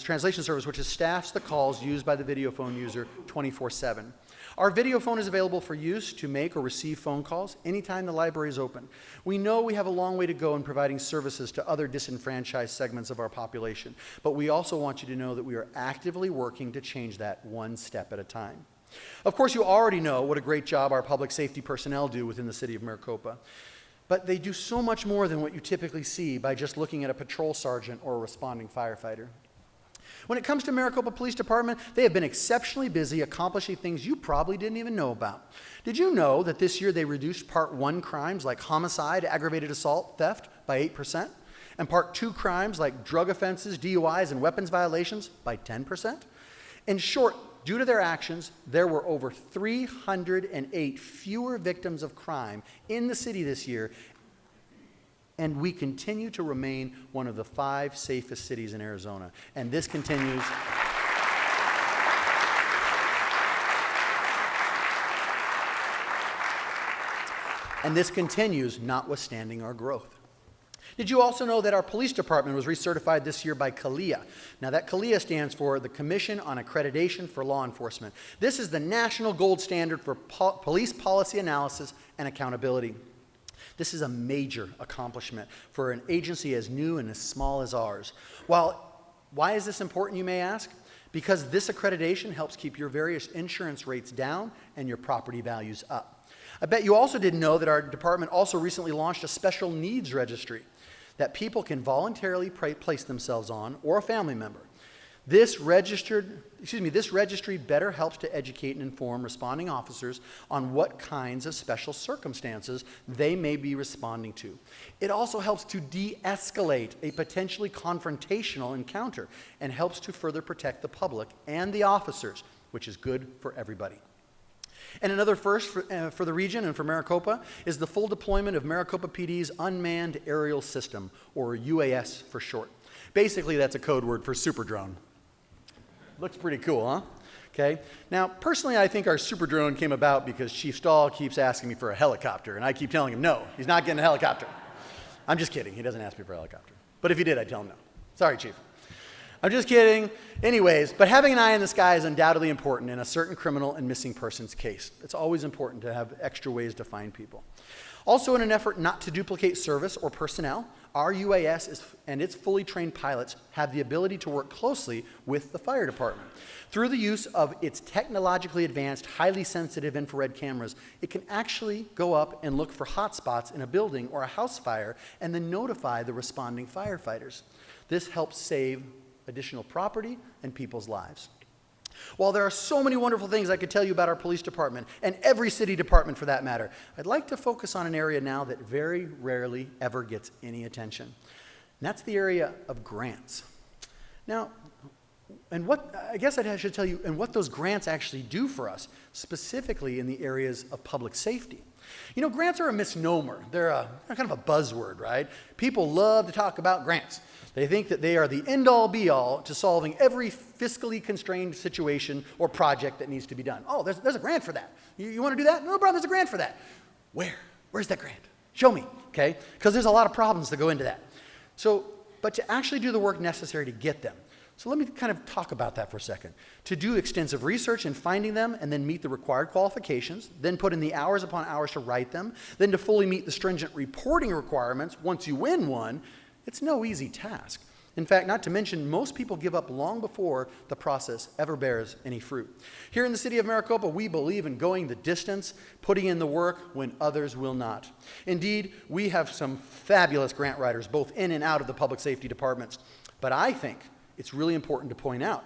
translation service, which staffs the calls used by the video phone user 24/7. Our video phone is available for use to make or receive phone calls anytime the library is open. We know we have a long way to go in providing services to other disenfranchised segments of our population, but we also want you to know that we are actively working to change that one step at a time. Of course, you already know what a great job our public safety personnel do within the city of Maricopa, but they do so much more than what you typically see by just looking at a patrol sergeant or a responding firefighter. When it comes to Maricopa Police Department, they have been exceptionally busy accomplishing things you probably didn't even know about. Did you know that this year they reduced Part 1 crimes like homicide, aggravated assault, theft by 8%, and Part 2 crimes like drug offenses, DUIs, and weapons violations by 10%? In short, due to their actions, there were over 308 fewer victims of crime in the city this year, And we continue to remain one of the 5 safest cities in Arizona. And this continues. And this continues notwithstanding our growth. Did you also know that our police department was recertified this year by CALIA? Now that CALIA stands for the Commission on Accreditation for Law Enforcement. This is the national gold standard for police policy analysis and accountability. This is a major accomplishment for an agency as new and as small as ours. Why is this important, you may ask? Because this accreditation helps keep your various insurance rates down and your property values up. I bet you also didn't know that our department also recently launched a special needs registry that people can voluntarily place themselves on, or a family member. This registry better helps to educate and inform responding officers on what kinds of special circumstances they may be responding to. It also helps to de-escalate a potentially confrontational encounter and helps to further protect the public and the officers, which is good for everybody. And another first for the region and for Maricopa is the full deployment of Maricopa PD's Unmanned Aerial System, or UAS for short. Basically, that's a code word for super drone. Looks pretty cool, huh? Okay. Now, personally, I think our super drone came about because Chief Stahl keeps asking me for a helicopter, and I keep telling him, no, he's not getting a helicopter. I'm just kidding. He doesn't ask me for a helicopter. But if he did, I'd tell him no. Sorry, Chief. I'm just kidding. Anyways, but having an eye in the sky is undoubtedly important in a certain criminal and missing persons case. It's always important to have extra ways to find people. Also, in an effort not to duplicate service or personnel, our UAS and its fully trained pilots have the ability to work closely with the fire department. Through the use of its technologically advanced, highly sensitive infrared cameras, it can actually go up and look for hot spots in a building or a house fire and then notify the responding firefighters. This helps save additional property and people's lives. While there are so many wonderful things I could tell you about our police department, and every city department for that matter, I'd like to focus on an area now that very rarely ever gets any attention. And that's the area of grants. Now, I should tell you, and what those grants actually do for us, specifically in the areas of public safety. You know, grants are a misnomer. They're kind of a buzzword, right? People love to talk about grants. They think that they are the end-all, be-all to solving every fiscally constrained situation or project that needs to be done. Oh, there's a grant for that. You want to do that? No, brother, there's a grant for that. Where? Where's that grant? Show me, okay? Because there's a lot of problems that go into that. But to actually do the work necessary to get them. So let me kind of talk about that for a second. To do extensive research in finding them and then meet the required qualifications, then put in the hours upon hours to write them, then to fully meet the stringent reporting requirements once you win one, it's no easy task. In fact, not to mention, most people give up long before the process ever bears any fruit. Here in the city of Maricopa, we believe in going the distance, putting in the work when others will not. Indeed, we have some fabulous grant writers, both in and out of the public safety departments. But I think it's really important to point out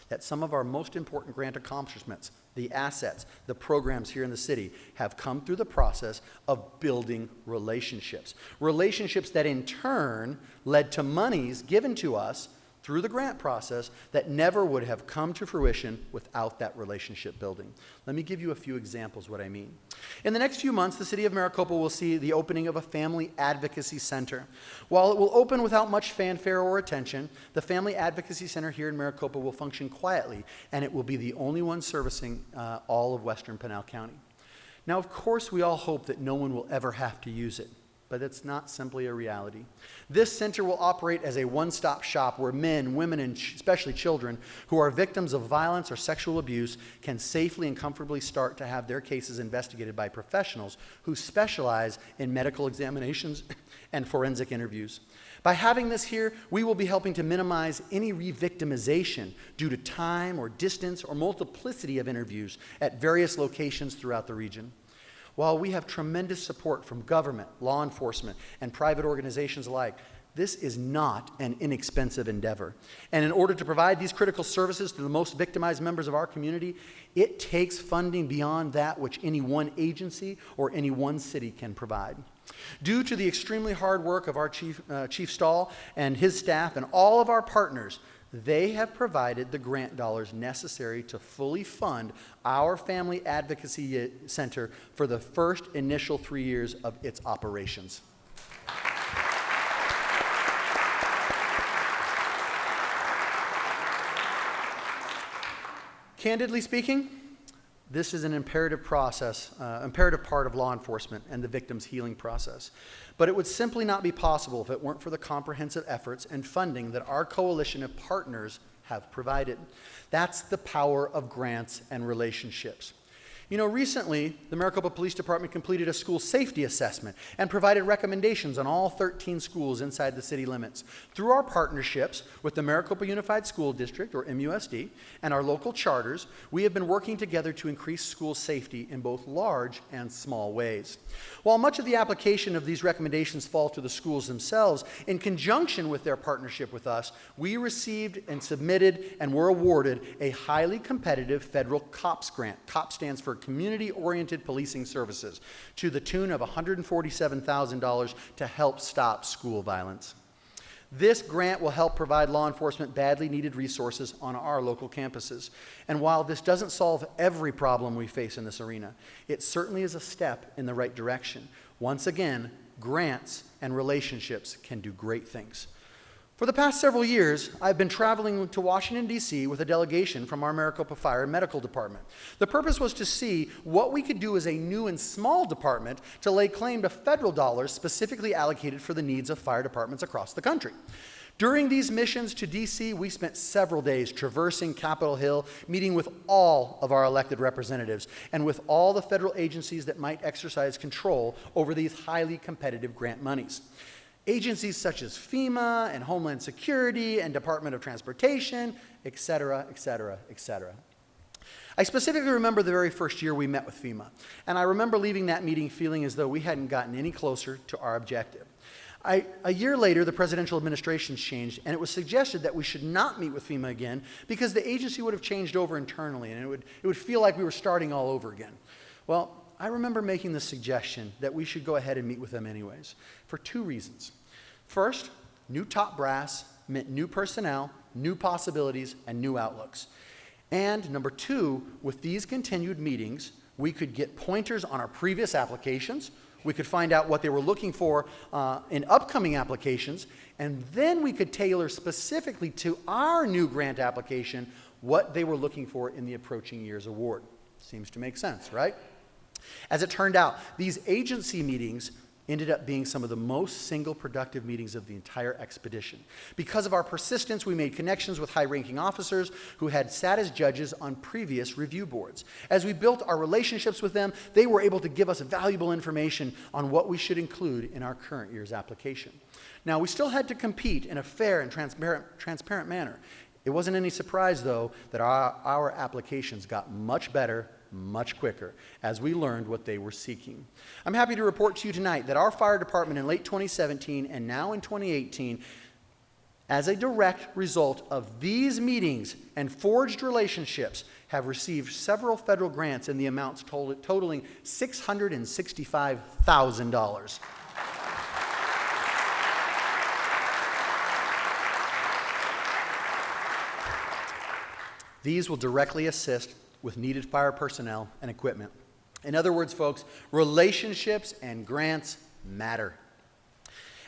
that some of our most important grant accomplishments, the assets, the programs here in the city, have come through the process of building relationships. Relationships that in turn led to monies given to us through the grant process that never would have come to fruition without that relationship building. Let me give you a few examples what I mean. In the next few months, the city of Maricopa will see the opening of a family advocacy center. While it will open without much fanfare or attention, the Family Advocacy Center here in Maricopa will function quietly, and it will be the only one servicing all of western Pinal County. Now, of course, we all hope that no one will ever have to use it, but it's not simply a reality. This center will operate as a one-stop shop where men, women, and especially children who are victims of violence or sexual abuse can safely and comfortably start to have their cases investigated by professionals who specialize in medical examinations and forensic interviews. By having this here, we will be helping to minimize any re-victimization due to time or distance or multiplicity of interviews at various locations throughout the region. While we have tremendous support from government, law enforcement, and private organizations alike, this is not an inexpensive endeavor. And in order to provide these critical services to the most victimized members of our community, it takes funding beyond that which any one agency or any one city can provide. Due to the extremely hard work of our Chief Stahl and his staff and all of our partners, they have provided the grant dollars necessary to fully fund our Family Advocacy Center for the first initial 3 years of its operations. Candidly speaking, this is an imperative process, imperative part of law enforcement and the victim's healing process. But it would simply not be possible if it weren't for the comprehensive efforts and funding that our coalition of partners have provided. That's the power of grants and relationships. You know, recently, the Maricopa Police Department completed a school safety assessment and provided recommendations on all 13 schools inside the city limits. Through our partnerships with the Maricopa Unified School District, or MUSD, and our local charters, we have been working together to increase school safety in both large and small ways. While much of the application of these recommendations fall to the schools themselves, in conjunction with their partnership with us, we received and submitted and were awarded a highly competitive federal COPS grant. COPS stands for Community-Oriented Policing Services, to the tune of $147,000 to help stop school violence. This grant will help provide law enforcement badly needed resources on our local campuses. And while this doesn't solve every problem we face in this arena, it certainly is a step in the right direction. Once again, grants and relationships can do great things. For the past several years, I've been traveling to Washington, D.C. with a delegation from our Maricopa Fire and Medical Department. The purpose was to see what we could do as a new and small department to lay claim to federal dollars specifically allocated for the needs of fire departments across the country. During these missions to D.C., we spent several days traversing Capitol Hill, meeting with all of our elected representatives and with all the federal agencies that might exercise control over these highly competitive grant monies. Agencies such as FEMA and Homeland Security and Department of Transportation, et cetera, et cetera, et cetera. I specifically remember the very first year we met with FEMA, and I remember leaving that meeting feeling as though we hadn't gotten any closer to our objective. A year later, the presidential administrations changed, and it was suggested that we should not meet with FEMA again because the agency would have changed over internally, and it would feel like we were starting all over again. Well, I remember making the suggestion that we should go ahead and meet with them anyways, for two reasons. First, new top brass meant new personnel, new possibilities, and new outlooks. And number two, with these continued meetings, we could get pointers on our previous applications, we could find out what they were looking for in upcoming applications, and then we could tailor specifically to our new grant application what they were looking for in the approaching year's award. Seems to make sense, right? As it turned out, these agency meetings ended up being some of the most single productive meetings of the entire expedition. Because of our persistence, we made connections with high-ranking officers who had sat as judges on previous review boards. As we built our relationships with them, they were able to give us valuable information on what we should include in our current year's application. Now, we still had to compete in a fair and transparent manner. It wasn't any surprise, though, that our applications got much better, much quicker, as we learned what they were seeking. I'm happy to report to you tonight that our fire department in late 2017 and now in 2018, as a direct result of these meetings and forged relationships, have received several federal grants in the amounts totaling $665,000. These will directly assist with needed fire personnel and equipment. In other words, folks, relationships and grants matter.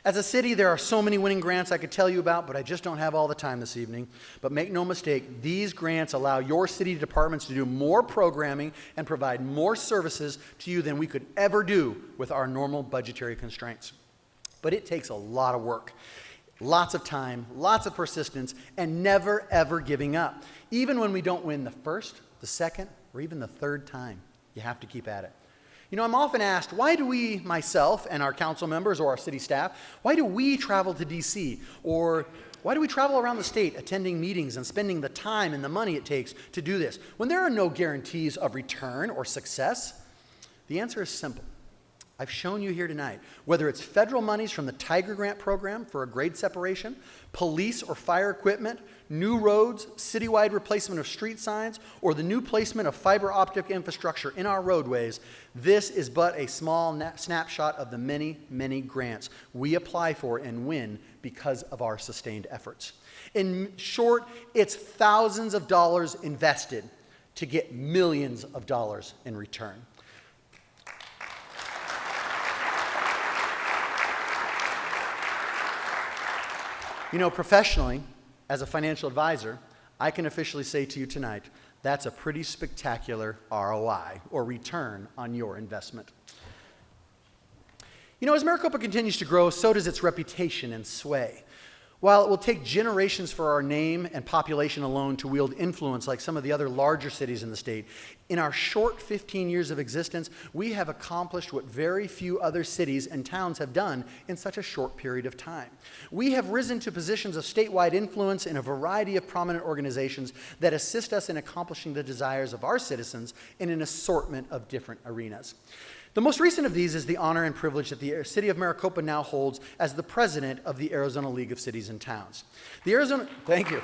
As a city, there are so many winning grants I could tell you about, but I just don't have all the time this evening. But make no mistake, these grants allow your city departments to do more programming and provide more services to you than we could ever do with our normal budgetary constraints. But it takes a lot of work. Lots of time, lots of persistence, and never, ever giving up. Even when we don't win the first, the second, or even the third time, you have to keep at it. You know, I'm often asked, why do we, myself and our council members or our city staff, why do we travel to D.C.? Or why do we travel around the state attending meetings and spending the time and the money it takes to do this when there are no guarantees of return or success? The answer is simple. I've shown you here tonight, whether it's federal monies from the Tiger Grant program for a grade separation, police or fire equipment, new roads, citywide replacement of street signs, or the new placement of fiber optic infrastructure in our roadways, this is but a small snapshot of the many, many grants we apply for and win because of our sustained efforts. In short, it's thousands of dollars invested to get millions of dollars in return. You know, professionally, as a financial advisor, I can officially say to you tonight, That's a pretty spectacular ROI, or return on your investment. You know, as Maricopa continues to grow, so does its reputation and sway. While it will take generations for our name and population alone to wield influence like some of the other larger cities in the state, in our short 15 years of existence, we have accomplished what very few other cities and towns have done in such a short period of time. We have risen to positions of statewide influence in a variety of prominent organizations that assist us in accomplishing the desires of our citizens in an assortment of different arenas. The most recent of these is the honor and privilege that the city of Maricopa now holds as the president of the Arizona League of Cities and Towns. Thank you.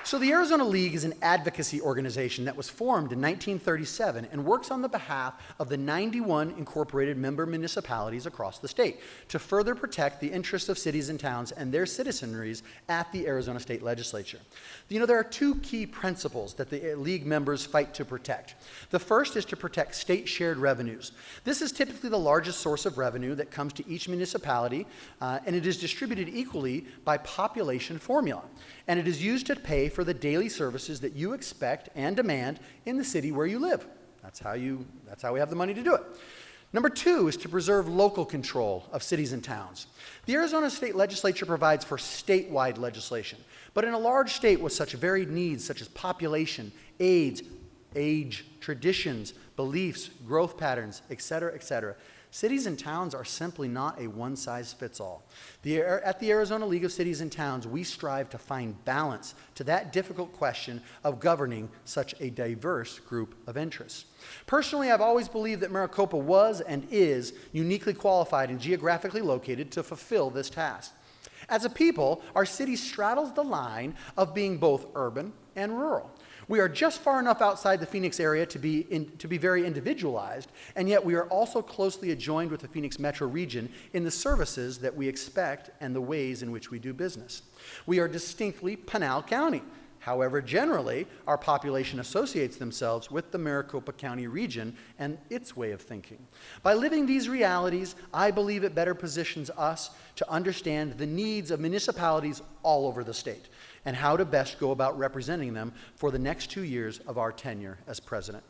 So the Arizona League is an advocacy organization that was formed in 1937 and works on the behalf of the 91 incorporated member municipalities across the state to further protect the interests of cities and towns and their citizenries at the Arizona State Legislature. You know, there are two key principles that the League members fight to protect. The first is to protect state shared revenues. This is typically the largest source of revenue that comes to each municipality, and it is distributed equally by population formula. And it is used to pay for the daily services that you expect and demand in the city where you live. That's how we have the money to do it. Number two is to preserve local control of cities and towns. The Arizona State Legislature provides for statewide legislation, but in a large state with such varied needs such as population, age, traditions, beliefs, growth patterns, etc., cities and towns are simply not a one-size-fits-all. At the Arizona League of Cities and Towns, we strive to find balance to that difficult question of governing such a diverse group of interests. Personally, I've always believed that Maricopa was and is uniquely qualified and geographically located to fulfill this task. As a people, our city straddles the line of being both urban and rural. We are just far enough outside the Phoenix area to be very individualized, and yet we are also closely adjoined with the Phoenix metro region in the services that we expect and the ways in which we do business. We are distinctly Pinal County. However, generally, our population associates themselves with the Maricopa County region and its way of thinking. By living these realities, I believe it better positions us to understand the needs of municipalities all over the state and how to best go about representing them for the next 2 years of our tenure as president.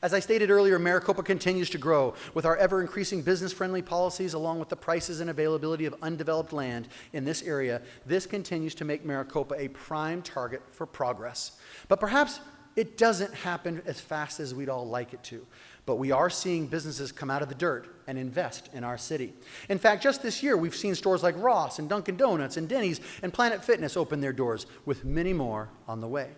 As I stated earlier, Maricopa continues to grow with our ever-increasing business-friendly policies along with the prices and availability of undeveloped land in this area. This continues to make Maricopa a prime target for progress. But perhaps it doesn't happen as fast as we'd all like it to. But we are seeing businesses come out of the dirt and invest in our city. In fact, just this year, we've seen stores like Ross and Dunkin' Donuts and Denny's and Planet Fitness open their doors, with many more on the way.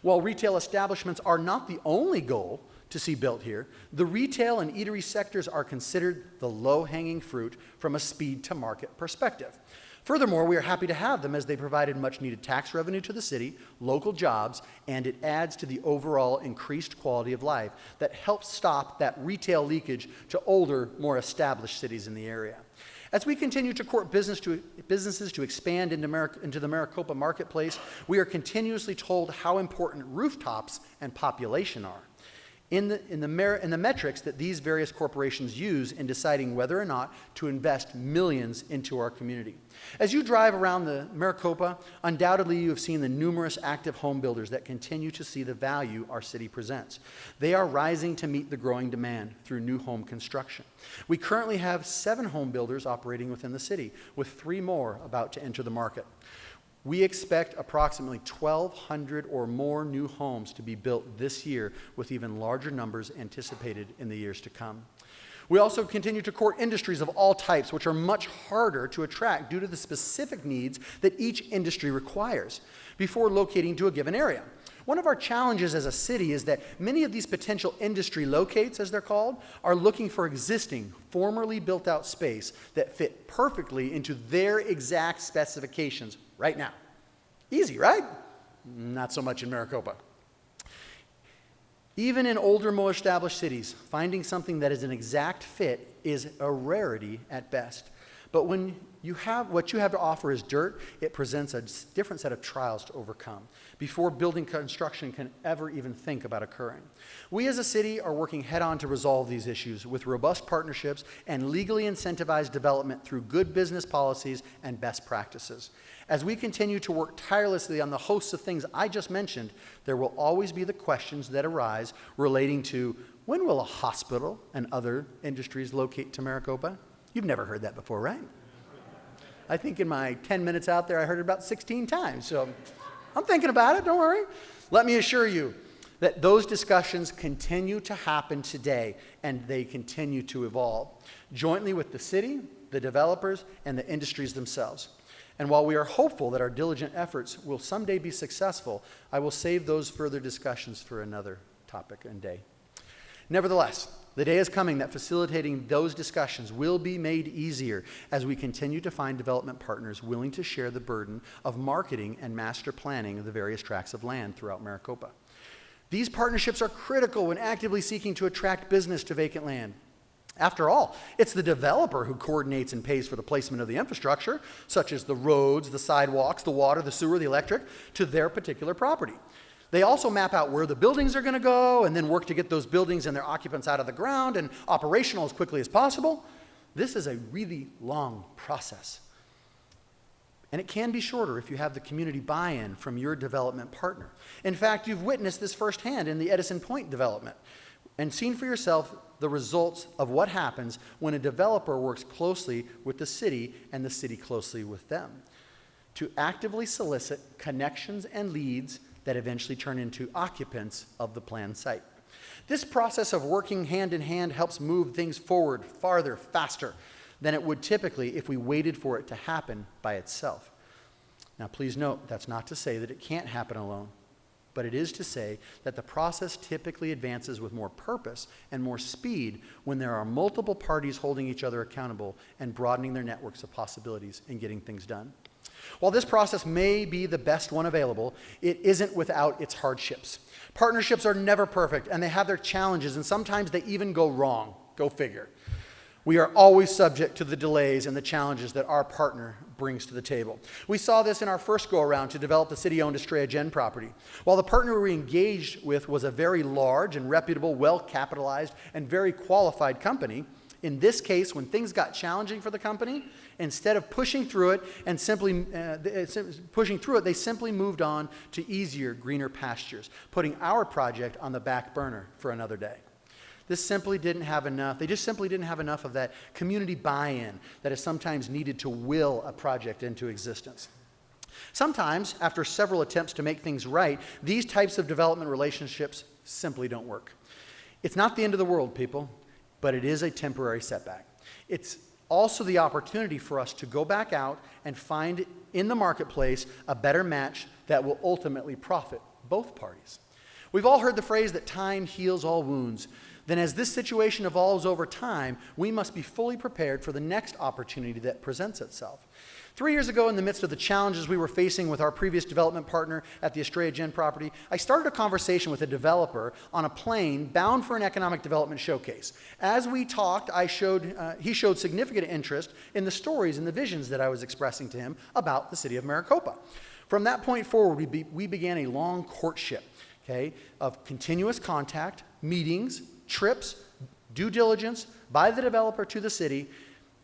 While retail establishments are not the only goal to see built here, the retail and eatery sectors are considered the low-hanging fruit from a speed-to-market perspective. Furthermore, we are happy to have them as they provided much-needed tax revenue to the city, local jobs, and it adds to the overall increased quality of life that helps stop that retail leakage to older, more established cities in the area. As we continue to court businesses to expand into the Maricopa marketplace, we are continuously told how important rooftops and population are. In the metrics that these various corporations use in deciding whether or not to invest millions into our community. As you drive around the Maricopa, undoubtedly you have seen the numerous active home builders that continue to see the value our city presents. They are rising to meet the growing demand through new home construction. We currently have 7 home builders operating within the city, with 3 more about to enter the market. We expect approximately 1,200 or more new homes to be built this year, with even larger numbers anticipated in the years to come. We also continue to court industries of all types, which are much harder to attract due to the specific needs that each industry requires before locating to a given area. One of our challenges as a city is that many of these potential industry locates, as they're called, are looking for existing, formerly built-out space that fit perfectly into their exact specifications right now. Easy, right? Not so much in Maricopa. Even in older, more established cities, finding something that is an exact fit is a rarity at best. But when what you have to offer is dirt, it presents a different set of trials to overcome before building construction can ever even think about occurring. We as a city are working head-on to resolve these issues with robust partnerships and legally incentivized development through good business policies and best practices. As we continue to work tirelessly on the hosts of things I just mentioned, there will always be the questions that arise relating to when will a hospital and other industries locate to Maricopa? You've never heard that before, right? I think in my 10 minutes out there, I heard it about 16 times. So I'm thinking about it, don't worry. Let me assure you that those discussions continue to happen today, and they continue to evolve, jointly with the city, the developers, and the industries themselves. And while we are hopeful that our diligent efforts will someday be successful, I will save those further discussions for another topic and day. Nevertheless, the day is coming that facilitating those discussions will be made easier as we continue to find development partners willing to share the burden of marketing and master planning of the various tracts of land throughout Maricopa. These partnerships are critical when actively seeking to attract business to vacant land. After all, it's the developer who coordinates and pays for the placement of the infrastructure, such as the roads, the sidewalks, the water, the sewer, the electric, to their particular property. They also map out where the buildings are going to go and then work to get those buildings and their occupants out of the ground and operational as quickly as possible. This is a really long process. And it can be shorter if you have the community buy-in from your development partner. In fact, you've witnessed this firsthand in the Edison Point development and seen for yourself the results of what happens when a developer works closely with the city and the city closely with them to actively solicit connections and leads that eventually turn into occupants of the planned site. This process of working hand in hand helps move things forward farther, faster than it would typically if we waited for it to happen by itself. Now, please note, that's not to say that it can't happen alone, but it is to say that the process typically advances with more purpose and more speed when there are multiple parties holding each other accountable and broadening their networks of possibilities in getting things done. While this process may be the best one available, it isn't without its hardships. Partnerships are never perfect, and they have their challenges, and sometimes they even go wrong. Go figure. We are always subject to the delays and the challenges that our partner brings to the table. We saw this in our first go-around to develop the city-owned Estrella Gen property. While the partner we engaged with was a very large and reputable, well-capitalized, and very qualified company, in this case, when things got challenging for the company, instead of pushing through it and they simply moved on to easier, greener pastures, putting our project on the back burner for another day. They just simply didn't have enough of that community buy-in that is sometimes needed to will a project into existence. Sometimes, after several attempts to make things right, these types of development relationships simply don't work. It's not the end of the world, people, but it is a temporary setback. It's also the opportunity for us to go back out and find in the marketplace a better match that will ultimately profit both parties. We've all heard the phrase that time heals all wounds. Then as this situation evolves over time, we must be fully prepared for the next opportunity that presents itself. 3 years ago, in the midst of the challenges we were facing with our previous development partner at the Estrella Gen property, I started a conversation with a developer on a plane bound for an economic development showcase. As we talked, he showed significant interest in the stories and the visions that I was expressing to him about the city of Maricopa. From that point forward, we began a long courtship, of continuous contact, meetings, trips, due diligence by the developer to the city,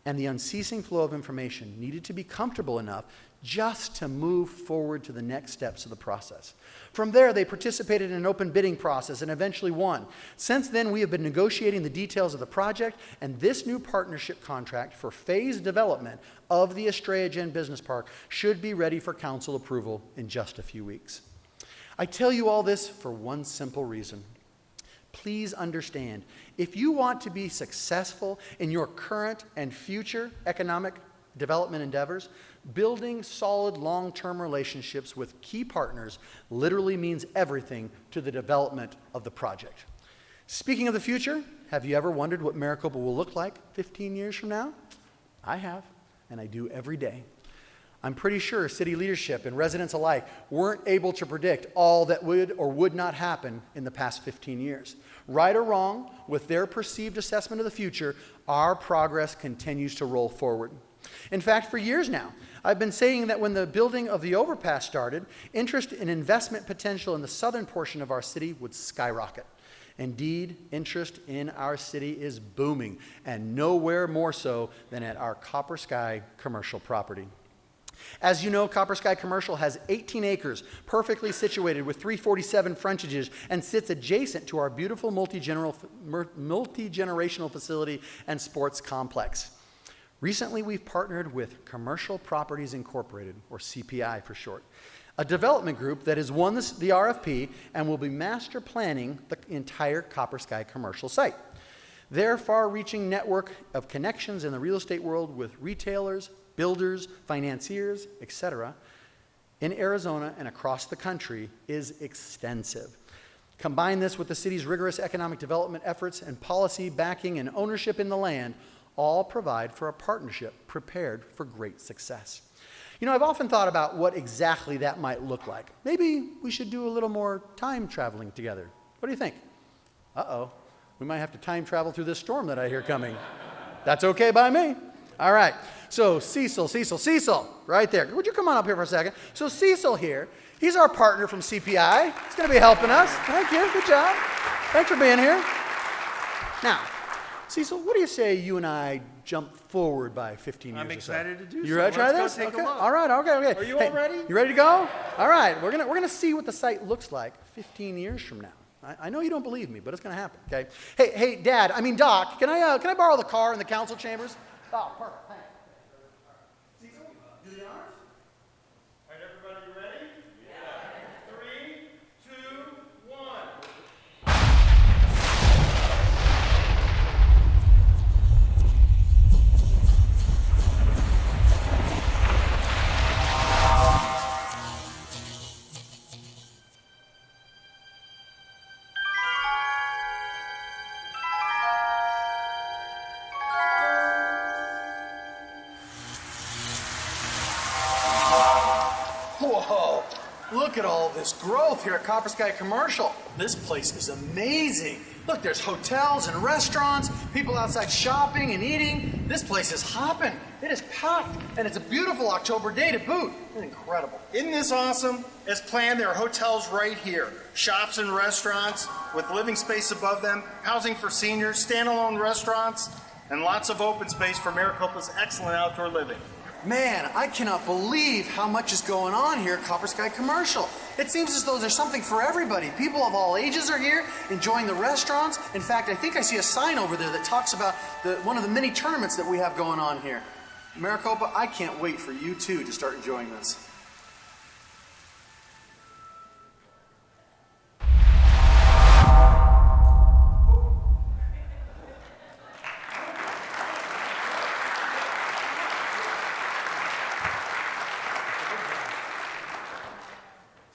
and the unceasing flow of information needed to be comfortable enough just to move forward to the next steps of the process. From there, they participated in an open bidding process and eventually won. Since then, we have been negotiating the details of the project, and this new partnership contract for phased development of the Estrella Gen Business Park should be ready for council approval in just a few weeks. I tell you all this for one simple reason. Please understand, if you want to be successful in your current and future economic development endeavors, building solid long-term relationships with key partners literally means everything to the development of the project. Speaking of the future, have you ever wondered what Maricopa will look like 15 years from now? I have, and I do every day. I'm pretty sure city leadership and residents alike weren't able to predict all that would or would not happen in the past 15 years. Right or wrong, with their perceived assessment of the future, our progress continues to roll forward. In fact, for years now, I've been saying that when the building of the overpass started, interest in investment potential in the southern portion of our city would skyrocket. Indeed, interest in our city is booming, and nowhere more so than at our Copper Sky commercial property. As you know, Copper Sky Commercial has 18 acres, perfectly situated with 347 frontages, and sits adjacent to our beautiful multi-generational facility and sports complex. Recently, we've partnered with Commercial Properties Incorporated, or CPI for short, a development group that has won the RFP and will be master planning the entire Copper Sky commercial site. Their far-reaching network of connections in the real estate world with retailers, builders, financiers, etc., in Arizona and across the country is extensive. Combine this with the city's rigorous economic development efforts and policy backing and ownership in the land, all provide for a partnership prepared for great success. You know, I've often thought about what exactly that might look like. Maybe we should do a little more time traveling together. What do you think? Uh-oh, we might have to time travel through this storm that I hear coming. That's okay by me. All right, so Cecil, right there. Would you come on up here for a second? So Cecil here, he's our partner from CPI. He's gonna be helping us. Thank you, good job. Thanks for being here. Now, Cecil, what do you say you and I jump forward by 15 years I'm excited to do so. You ready to try Let's this? go take a Okay. look. All right, okay. Are you all ready? You ready to go? All right, we're gonna see what the site looks like 15 years from now. I know you don't believe me, but it's gonna happen, okay? Hey, Doc, can I borrow the car in the council chambers? Oh, perfect, thanks. Cecil, do the honors. All right, everybody ready? Yeah. 3, 2, 1. Whoa, look at all this growth here at Copper Sky Commercial. This place is amazing. Look, there's hotels and restaurants, people outside shopping and eating. This place is hopping. It is packed, and it's a beautiful October day to boot. It's incredible. Isn't this awesome? As planned, there are hotels right here, shops and restaurants with living space above them, housing for seniors, standalone restaurants, and lots of open space for Maricopa's excellent outdoor living. Man, I cannot believe how much is going on here at Copper Sky Commercial. It seems as though there's something for everybody. People of all ages are here, enjoying the restaurants. In fact, I think I see a sign over there that talks about one of the many tournaments that we have going on here. Maricopa, I can't wait for you too to start enjoying this.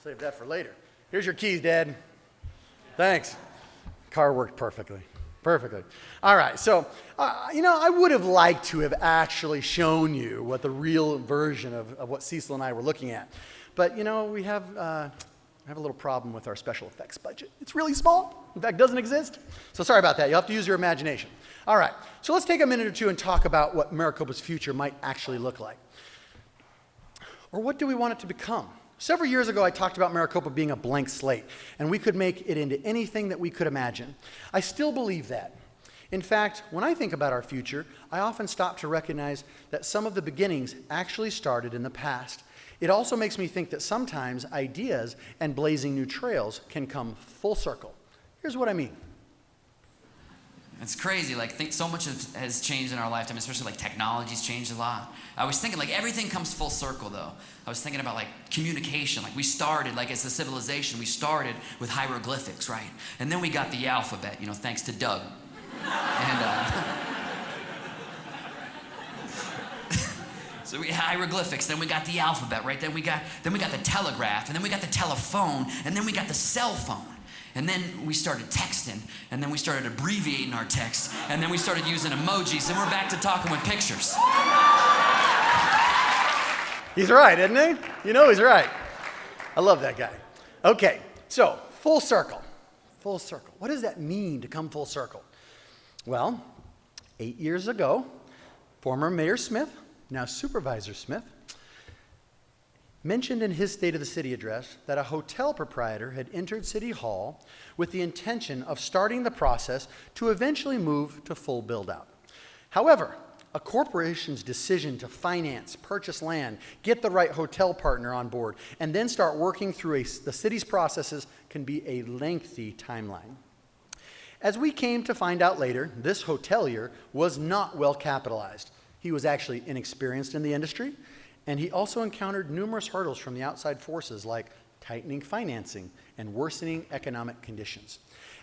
Save that for later. Here's your keys, Dad. Thanks. Car worked perfectly. Perfectly. All right, so, I would have liked to have actually shown you what the real version of what Cecil and I were looking at. But, we have a little problem with our special effects budget. It's really small. In fact, doesn't exist. So sorry about that. You'll have to use your imagination. All right, so let's take a minute or two and talk about what Maricopa's future might actually look like. Or what do we want it to become? Several years ago, I talked about Maricopa being a blank slate, and we could make it into anything that we could imagine. I still believe that. In fact, when I think about our future, I often stop to recognize that some of the beginnings actually started in the past. It also makes me think that sometimes ideas and blazing new trails can come full circle. Here's what I mean. It's crazy, so much has changed in our lifetime, especially technology's changed a lot. I was thinking everything comes full circle though. I was thinking about communication, we started, as a civilization, we started with hieroglyphics, right? And then we got the alphabet, thanks to Doug. And so we had hieroglyphics, then we got the alphabet, right? Then we got the telegraph, and then we got the telephone, and then we got the cell phone. And then we started texting, and then we started abbreviating our text, and then we started using emojis, and we're back to talking with pictures. He's right, isn't he? You know he's right. I love that guy. Okay, so full circle. Full circle. What does that mean to come full circle? Well, 8 years ago, former Mayor Smith, now Supervisor Smith, mentioned in his State of the City address that a hotel proprietor had entered City Hall with the intention of starting the process to eventually move to full build-out. However, a corporation's decision to finance, purchase land, get the right hotel partner on board, and then start working through the city's processes can be a lengthy timeline. As we came to find out later, this hotelier was not well capitalized. He was actually inexperienced in the industry, and he also encountered numerous hurdles from the outside forces like tightening financing and worsening economic conditions.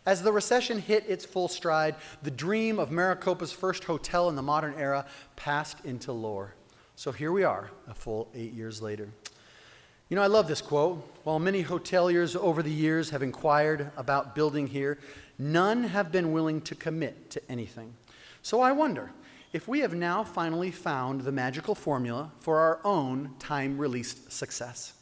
As the recession hit its full stride, the dream of Maricopa's first hotel in the modern era passed into lore. So here we are, a full 8 years later. You know, I love this quote. While many hoteliers over the years have inquired about building here, none have been willing to commit to anything. So I wonder if we have now finally found the magical formula for our own time-released success.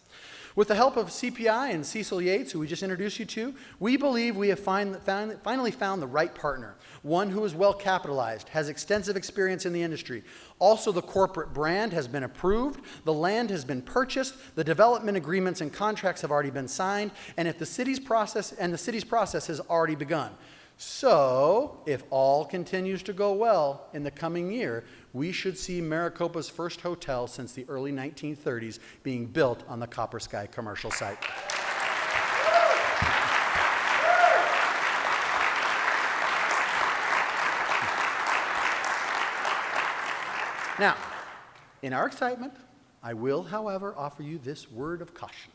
With the help of CPI and Cecil Yates, who we just introduced you to, we believe we have finally found the right partner, one who is well capitalized, has extensive experience in the industry. Also, the corporate brand has been approved, the land has been purchased, the development agreements and contracts have already been signed, and the city's process has already begun. So, if all continues to go well in the coming year, we should see Maricopa's first hotel since the early 1930s being built on the Copper Sky commercial site. Now, in our excitement, I will, however, offer you this word of caution.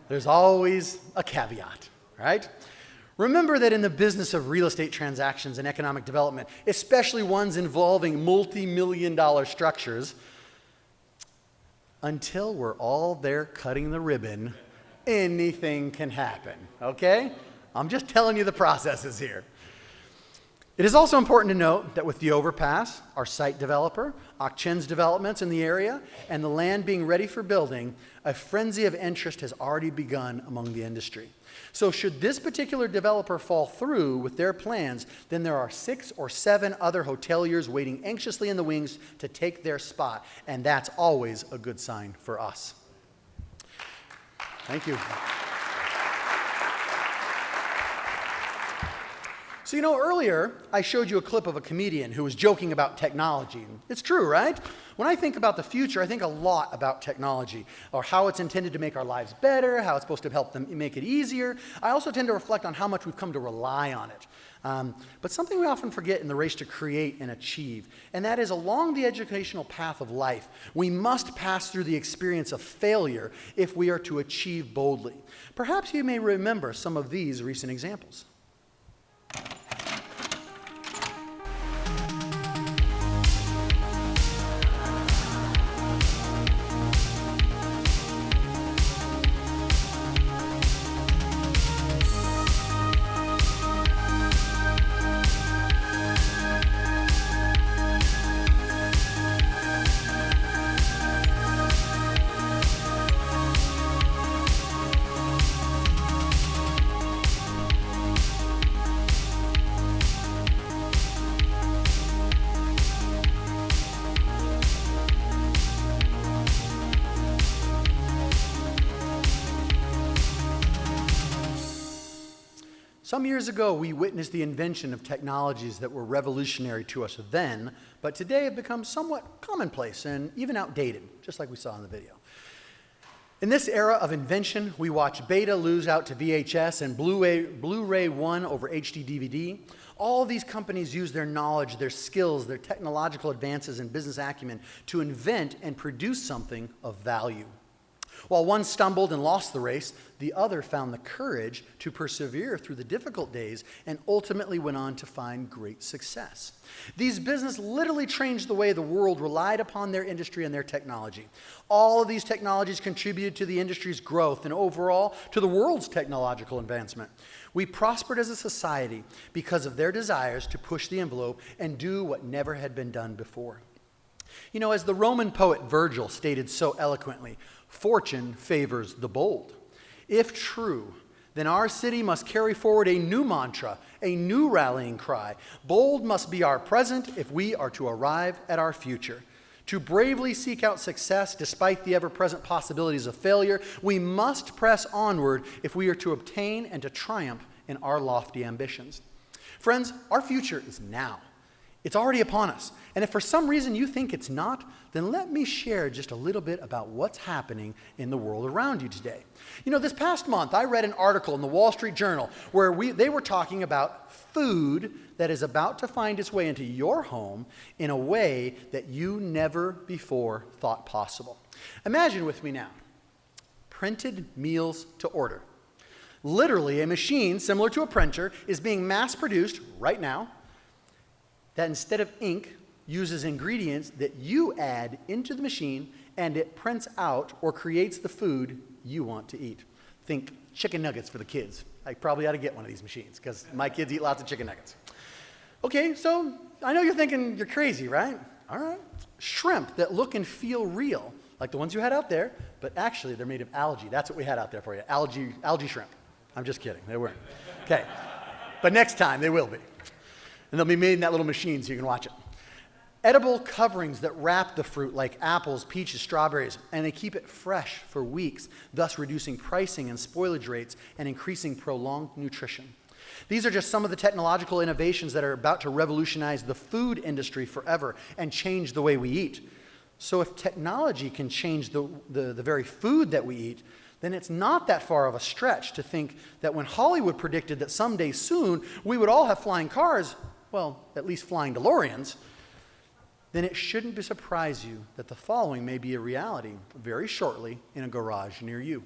There's always a caveat, right? Remember that in the business of real estate transactions and economic development, especially ones involving multi-million-dollar structures, until we're all there cutting the ribbon, anything can happen, okay? I'm just telling you the processes here. It is also important to note that with the overpass, our site developer, Akchen's developments in the area, and the land being ready for building, a frenzy of interest has already begun among the industry. So should this particular developer fall through with their plans, then there are 6 or 7 other hoteliers waiting anxiously in the wings to take their spot, and that's always a good sign for us. Thank you. So, you know, earlier I showed you a clip of a comedian who was joking about technology. It's true, right? When I think about the future, I think a lot about technology, or how it's intended to make our lives better, how it's supposed to help them make it easier. I also tend to reflect on how much we've come to rely on it. But something we often forget in the race to create and achieve, and that is along the educational path of life, we must pass through the experience of failure if we are to achieve boldly. Perhaps you may remember some of these recent examples. Some years ago, we witnessed the invention of technologies that were revolutionary to us then, but today have become somewhat commonplace and even outdated, just like we saw in the video. In this era of invention, we watch Beta lose out to VHS and Blu-ray 1 over HD DVD. All of these companies use their knowledge, their skills, their technological advances and business acumen to invent and produce something of value. While one stumbled and lost the race, the other found the courage to persevere through the difficult days and ultimately went on to find great success. These businesses literally changed the way the world relied upon their industry and their technology. All of these technologies contributed to the industry's growth and overall to the world's technological advancement. We prospered as a society because of their desires to push the envelope and do what never had been done before. You know, as the Roman poet Virgil stated so eloquently, fortune favors the bold. If true, then our city must carry forward a new mantra, a new rallying cry. Bold must be our present if we are to arrive at our future. To bravely seek out success despite the ever-present possibilities of failure, we must press onward if we are to obtain and to triumph in our lofty ambitions. Friends, our future is now. It's already upon us. And if for some reason you think it's not, then let me share just a little bit about what's happening in the world around you today. You know, this past month, I read an article in the Wall Street Journal where they were talking about food that is about to find its way into your home in a way that you never before thought possible. Imagine with me now, printed meals to order. Literally, a machine similar to a printer is being mass-produced right now that instead of ink uses ingredients that you add into the machine, and it prints out or creates the food you want to eat. Think chicken nuggets for the kids. I probably ought to get one of these machines because my kids eat lots of chicken nuggets. Okay, so I know you're thinking you're crazy, right? All right. Shrimp that look and feel real, like the ones you had out there, but actually they're made of algae. That's what we had out there for you, algae shrimp. I'm just kidding, they weren't. Okay, but next time they will be. And they'll be made in that little machine so you can watch it. Edible coverings that wrap the fruit like apples, peaches, strawberries, and they keep it fresh for weeks, thus reducing pricing and spoilage rates and increasing prolonged nutrition. These are just some of the technological innovations that are about to revolutionize the food industry forever and change the way we eat. So if technology can change the very food that we eat, then it's not that far of a stretch to think that when Hollywood predicted that someday soon we would all have flying cars, well, at least flying DeLoreans, then it shouldn't surprise you that the following may be a reality very shortly in a garage near you.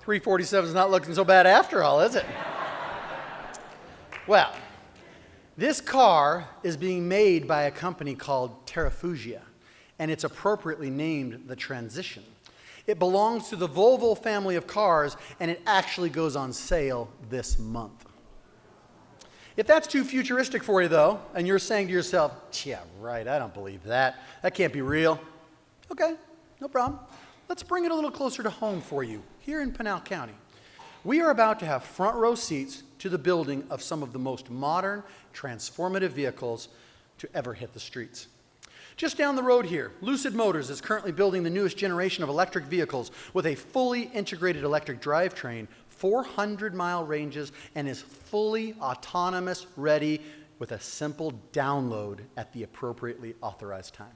347 is not looking so bad after all, is it? Well, this car is being made by a company called Terrafugia, and it's appropriately named the Transition. It belongs to the Volvo family of cars, and it actually goes on sale this month. If that's too futuristic for you, though, and you're saying to yourself, yeah, right, I don't believe that. That can't be real. Okay, no problem. Let's bring it a little closer to home for you, here in Pinal County. We are about to have front row seats to the building of some of the most modern, transformative vehicles to ever hit the streets. Just down the road here, Lucid Motors is currently building the newest generation of electric vehicles with a fully integrated electric drivetrain, 400-mile ranges, and is fully autonomous ready with a simple download at the appropriately authorized time.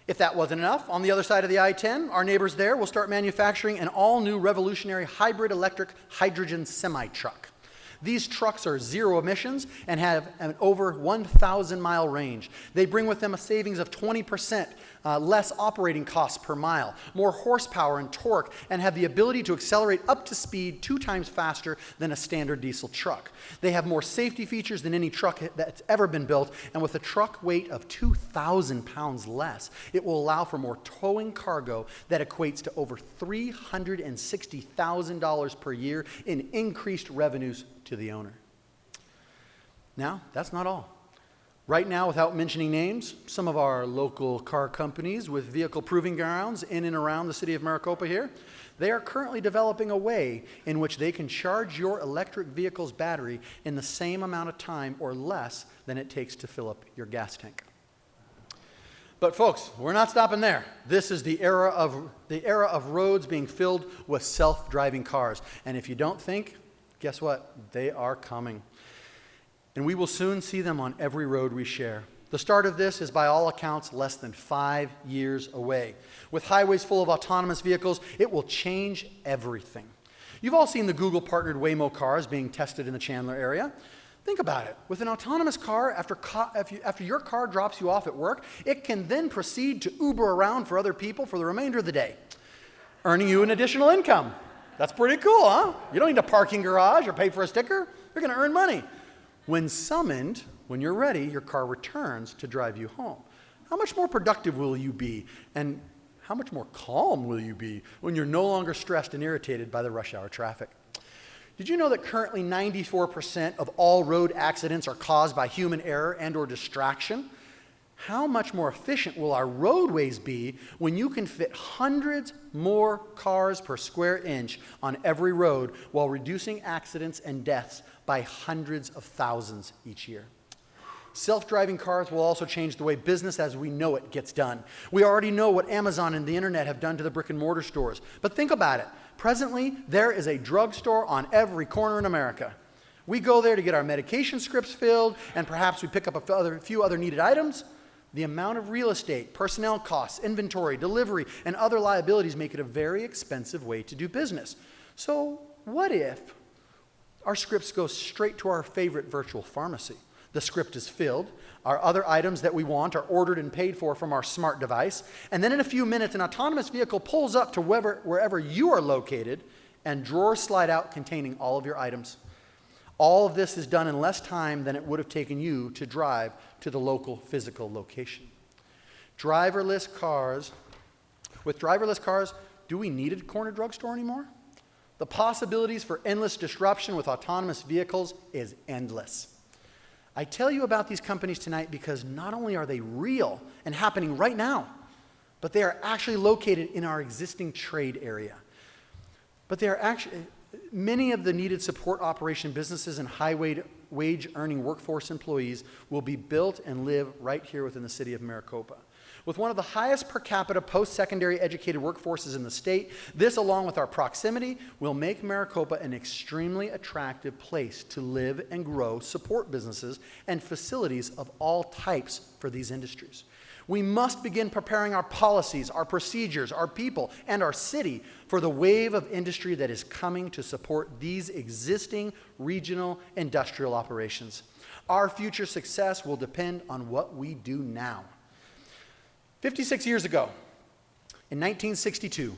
If that wasn't enough, on the other side of the I-10, our neighbors there will start manufacturing an all-new revolutionary hybrid electric hydrogen semi-truck. These trucks are zero emissions and have an over 1,000-mile range. They bring with them a savings of 20% less operating costs per mile, more horsepower and torque, and have the ability to accelerate up to speed 2 times faster than a standard diesel truck. They have more safety features than any truck that's ever been built, and with a truck weight of 2,000 pounds less, it will allow for more towing cargo that equates to over $360,000 per year in increased revenues to the owner. Now, that's not all. Right now, without mentioning names, some of our local car companies with vehicle proving grounds in and around the city of Maricopa here, they are currently developing a way in which they can charge your electric vehicle's battery in the same amount of time or less than it takes to fill up your gas tank. But folks, we're not stopping there. This is the era of roads being filled with self-driving cars. And if you don't think, guess what? They are coming. And we will soon see them on every road we share. The start of this is by all accounts less than 5 years away. With highways full of autonomous vehicles, it will change everything. You've all seen the Google-partnered Waymo cars being tested in the Chandler area. Think about it. With an autonomous car, after your car drops you off at work, it can then proceed to Uber around for other people for the remainder of the day, earning you an additional income. That's pretty cool, huh? You don't need a parking garage or pay for a sticker. You're going to earn money. When summoned, when you're ready, your car returns to drive you home. How much more productive will you be? And how much more calm will you be when you're no longer stressed and irritated by the rush hour traffic? Did you know that currently 94% of all road accidents are caused by human error and or distraction? How much more efficient will our roadways be when you can fit hundreds more cars per square inch on every road while reducing accidents and deaths by hundreds of thousands each year? Self-driving cars will also change the way business as we know it gets done. We already know what Amazon and the internet have done to the brick and mortar stores. But think about it. Presently, there is a drugstore on every corner in America. We go there to get our medication scripts filled, and perhaps we pick up a few other needed items. The amount of real estate, personnel costs, inventory, delivery, and other liabilities make it a very expensive way to do business. So what if our scripts go straight to our favorite virtual pharmacy? The script is filled, our other items that we want are ordered and paid for from our smart device, and then in a few minutes an autonomous vehicle pulls up to wherever you are located, and drawers slide out containing all of your items. All of this is done in less time than it would have taken you to drive to the local physical location. Driverless cars, with driverless cars, do we need a corner drugstore anymore? The possibilities for endless disruption with autonomous vehicles is endless. I tell you about these companies tonight because not only are they real and happening right now, but they are actually located in our existing trade area. But they are actually, many of the needed support operation businesses and high wage earning workforce employees will be built and live right here within the city of Maricopa. With one of the highest per capita post-secondary educated workforces in the state, this along with our proximity will make Maricopa an extremely attractive place to live and grow support businesses and facilities of all types for these industries. We must begin preparing our policies, our procedures, our people, and our city for the wave of industry that is coming to support these existing regional industrial operations. Our future success will depend on what we do now. 56 years ago, in 1962,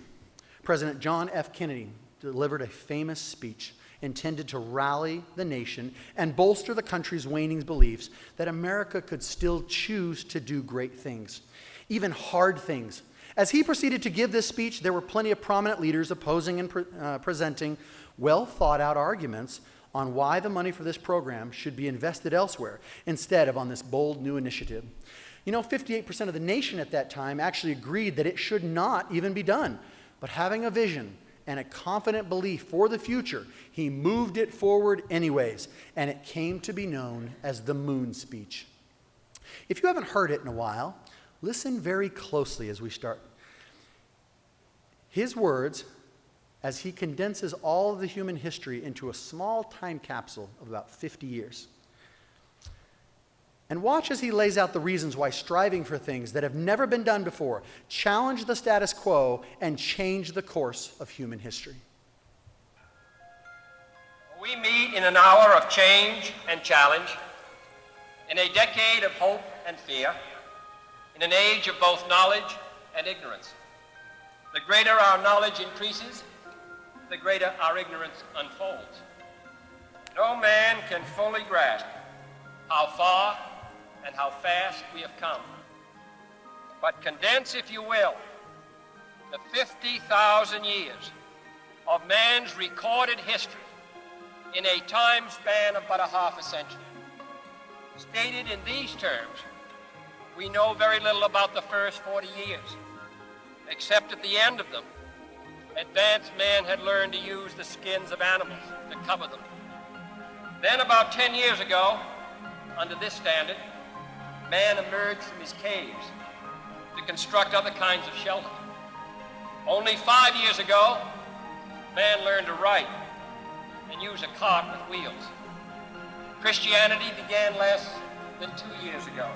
President John F. Kennedy delivered a famous speech intended to rally the nation and bolster the country's waning beliefs that America could still choose to do great things, even hard things. As he proceeded to give this speech, there were plenty of prominent leaders opposing and presenting well thought out arguments on why the money for this program should be invested elsewhere instead of on this bold new initiative. 58% of the nation at that time actually agreed that it should not even be done. But having a vision and a confident belief for the future, he moved it forward anyways, and it came to be known as the Moon Speech. If you haven't heard it in a while, listen very closely as we start. His words, as he condenses all of the human history into a small time capsule of about 50 years. And watch as he lays out the reasons why striving for things that have never been done before challenge the status quo and change the course of human history. We meet in an hour of change and challenge, in a decade of hope and fear, in an age of both knowledge and ignorance. The greater our knowledge increases, the greater our ignorance unfolds. No man can fully grasp how far and how fast we have come. But condense, if you will, the 50,000 years of man's recorded history in a time span of but a half a century. Stated in these terms, we know very little about the first 40 years, except at the end of them, advanced man had learned to use the skins of animals to cover them. Then about 10 years ago, under this standard, man emerged from his caves to construct other kinds of shelter. Only 5 years ago, man learned to write and use a cart with wheels. Christianity began less than 2 years ago.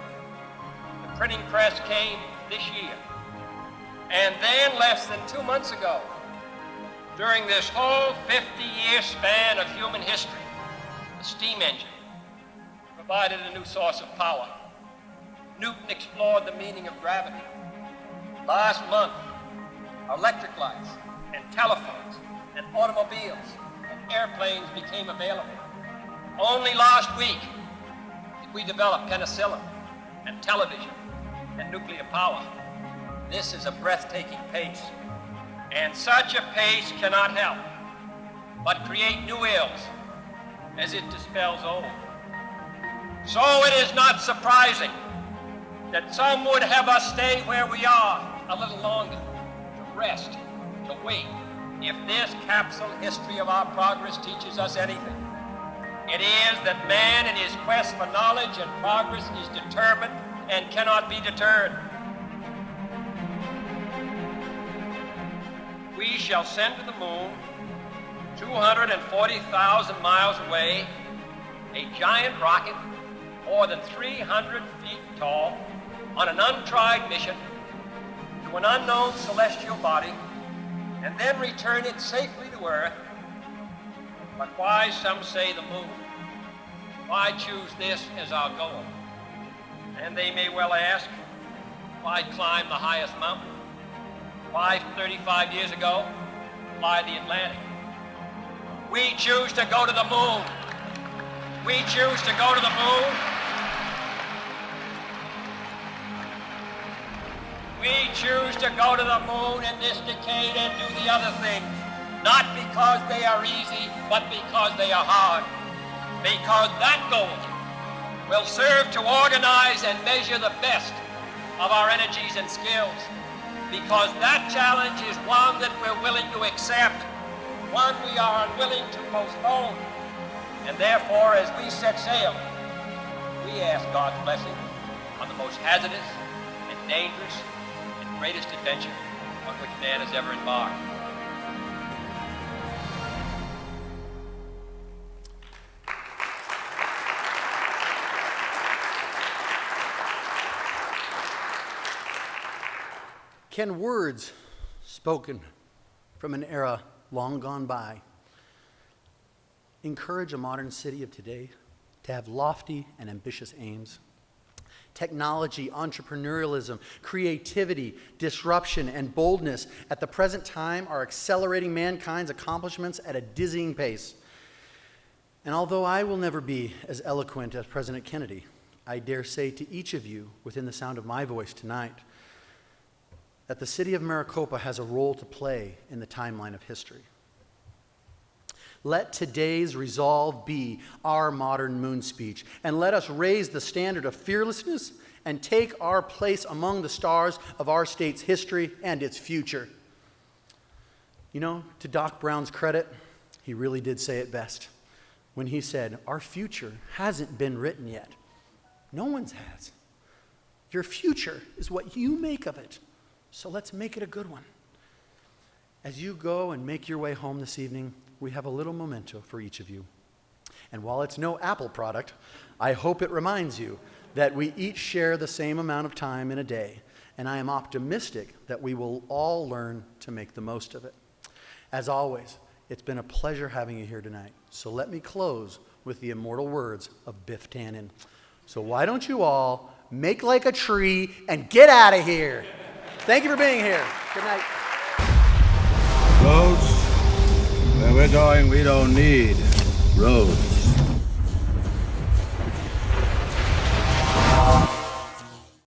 The printing press came this year. And then less than 2 months ago, during this whole 50-year span of human history, the steam engine provided a new source of power. Newton explored the meaning of gravity. Last month, electric lights and telephones and automobiles and airplanes became available. Only last week did we develop penicillin and television and nuclear power. This is a breathtaking pace, and such a pace cannot help but create new ills as it dispels old. So it is not surprising that some would have us stay where we are a little longer, to rest, to wait, if this capsule history of our progress teaches us anything. It is that man in his quest for knowledge and progress is determined and cannot be deterred. We shall send to the moon, 240,000 miles away, a giant rocket more than 300 feet tall, on an untried mission to an unknown celestial body, and then return it safely to Earth. But why, some say, the moon? Why choose this as our goal? And they may well ask, why climb the highest mountain? Why, 35 years ago, fly the Atlantic? We choose to go to the moon. We choose to go to the moon. We choose to go to the moon in this decade and do the other things, not because they are easy, but because they are hard. Because that goal will serve to organize and measure the best of our energies and skills. Because that challenge is one that we're willing to accept, one we are unwilling to postpone. And therefore, as we set sail, we ask God's blessing on the most hazardous and dangerous and greatest adventure on which man has ever embarked. Can words spoken from an era long gone by encourage a modern city of today to have lofty and ambitious aims, technology, entrepreneurialism, creativity, disruption, and boldness at the present time are accelerating mankind's accomplishments at a dizzying pace. And although I will never be as eloquent as President Kennedy, I dare say to each of you within the sound of my voice tonight that the city of Maricopa has a role to play in the timeline of history. Let today's resolve be our modern moon speech, and let us raise the standard of fearlessness and take our place among the stars of our state's history and its future. You know, to Doc Brown's credit, he really did say it best when he said, "Our future hasn't been written yet. No one's has. Your future is what you make of it, so let's make it a good one." As you go and make your way home this evening, we have a little memento for each of you. And while it's no Apple product, I hope it reminds you that we each share the same amount of time in a day, and I am optimistic that we will all learn to make the most of it. As always, it's been a pleasure having you here tonight. So let me close with the immortal words of Biff Tannen. So why don't you all make like a tree and get out of here? Thank you for being here. Good night. Roads? Where we're going, we don't need roads.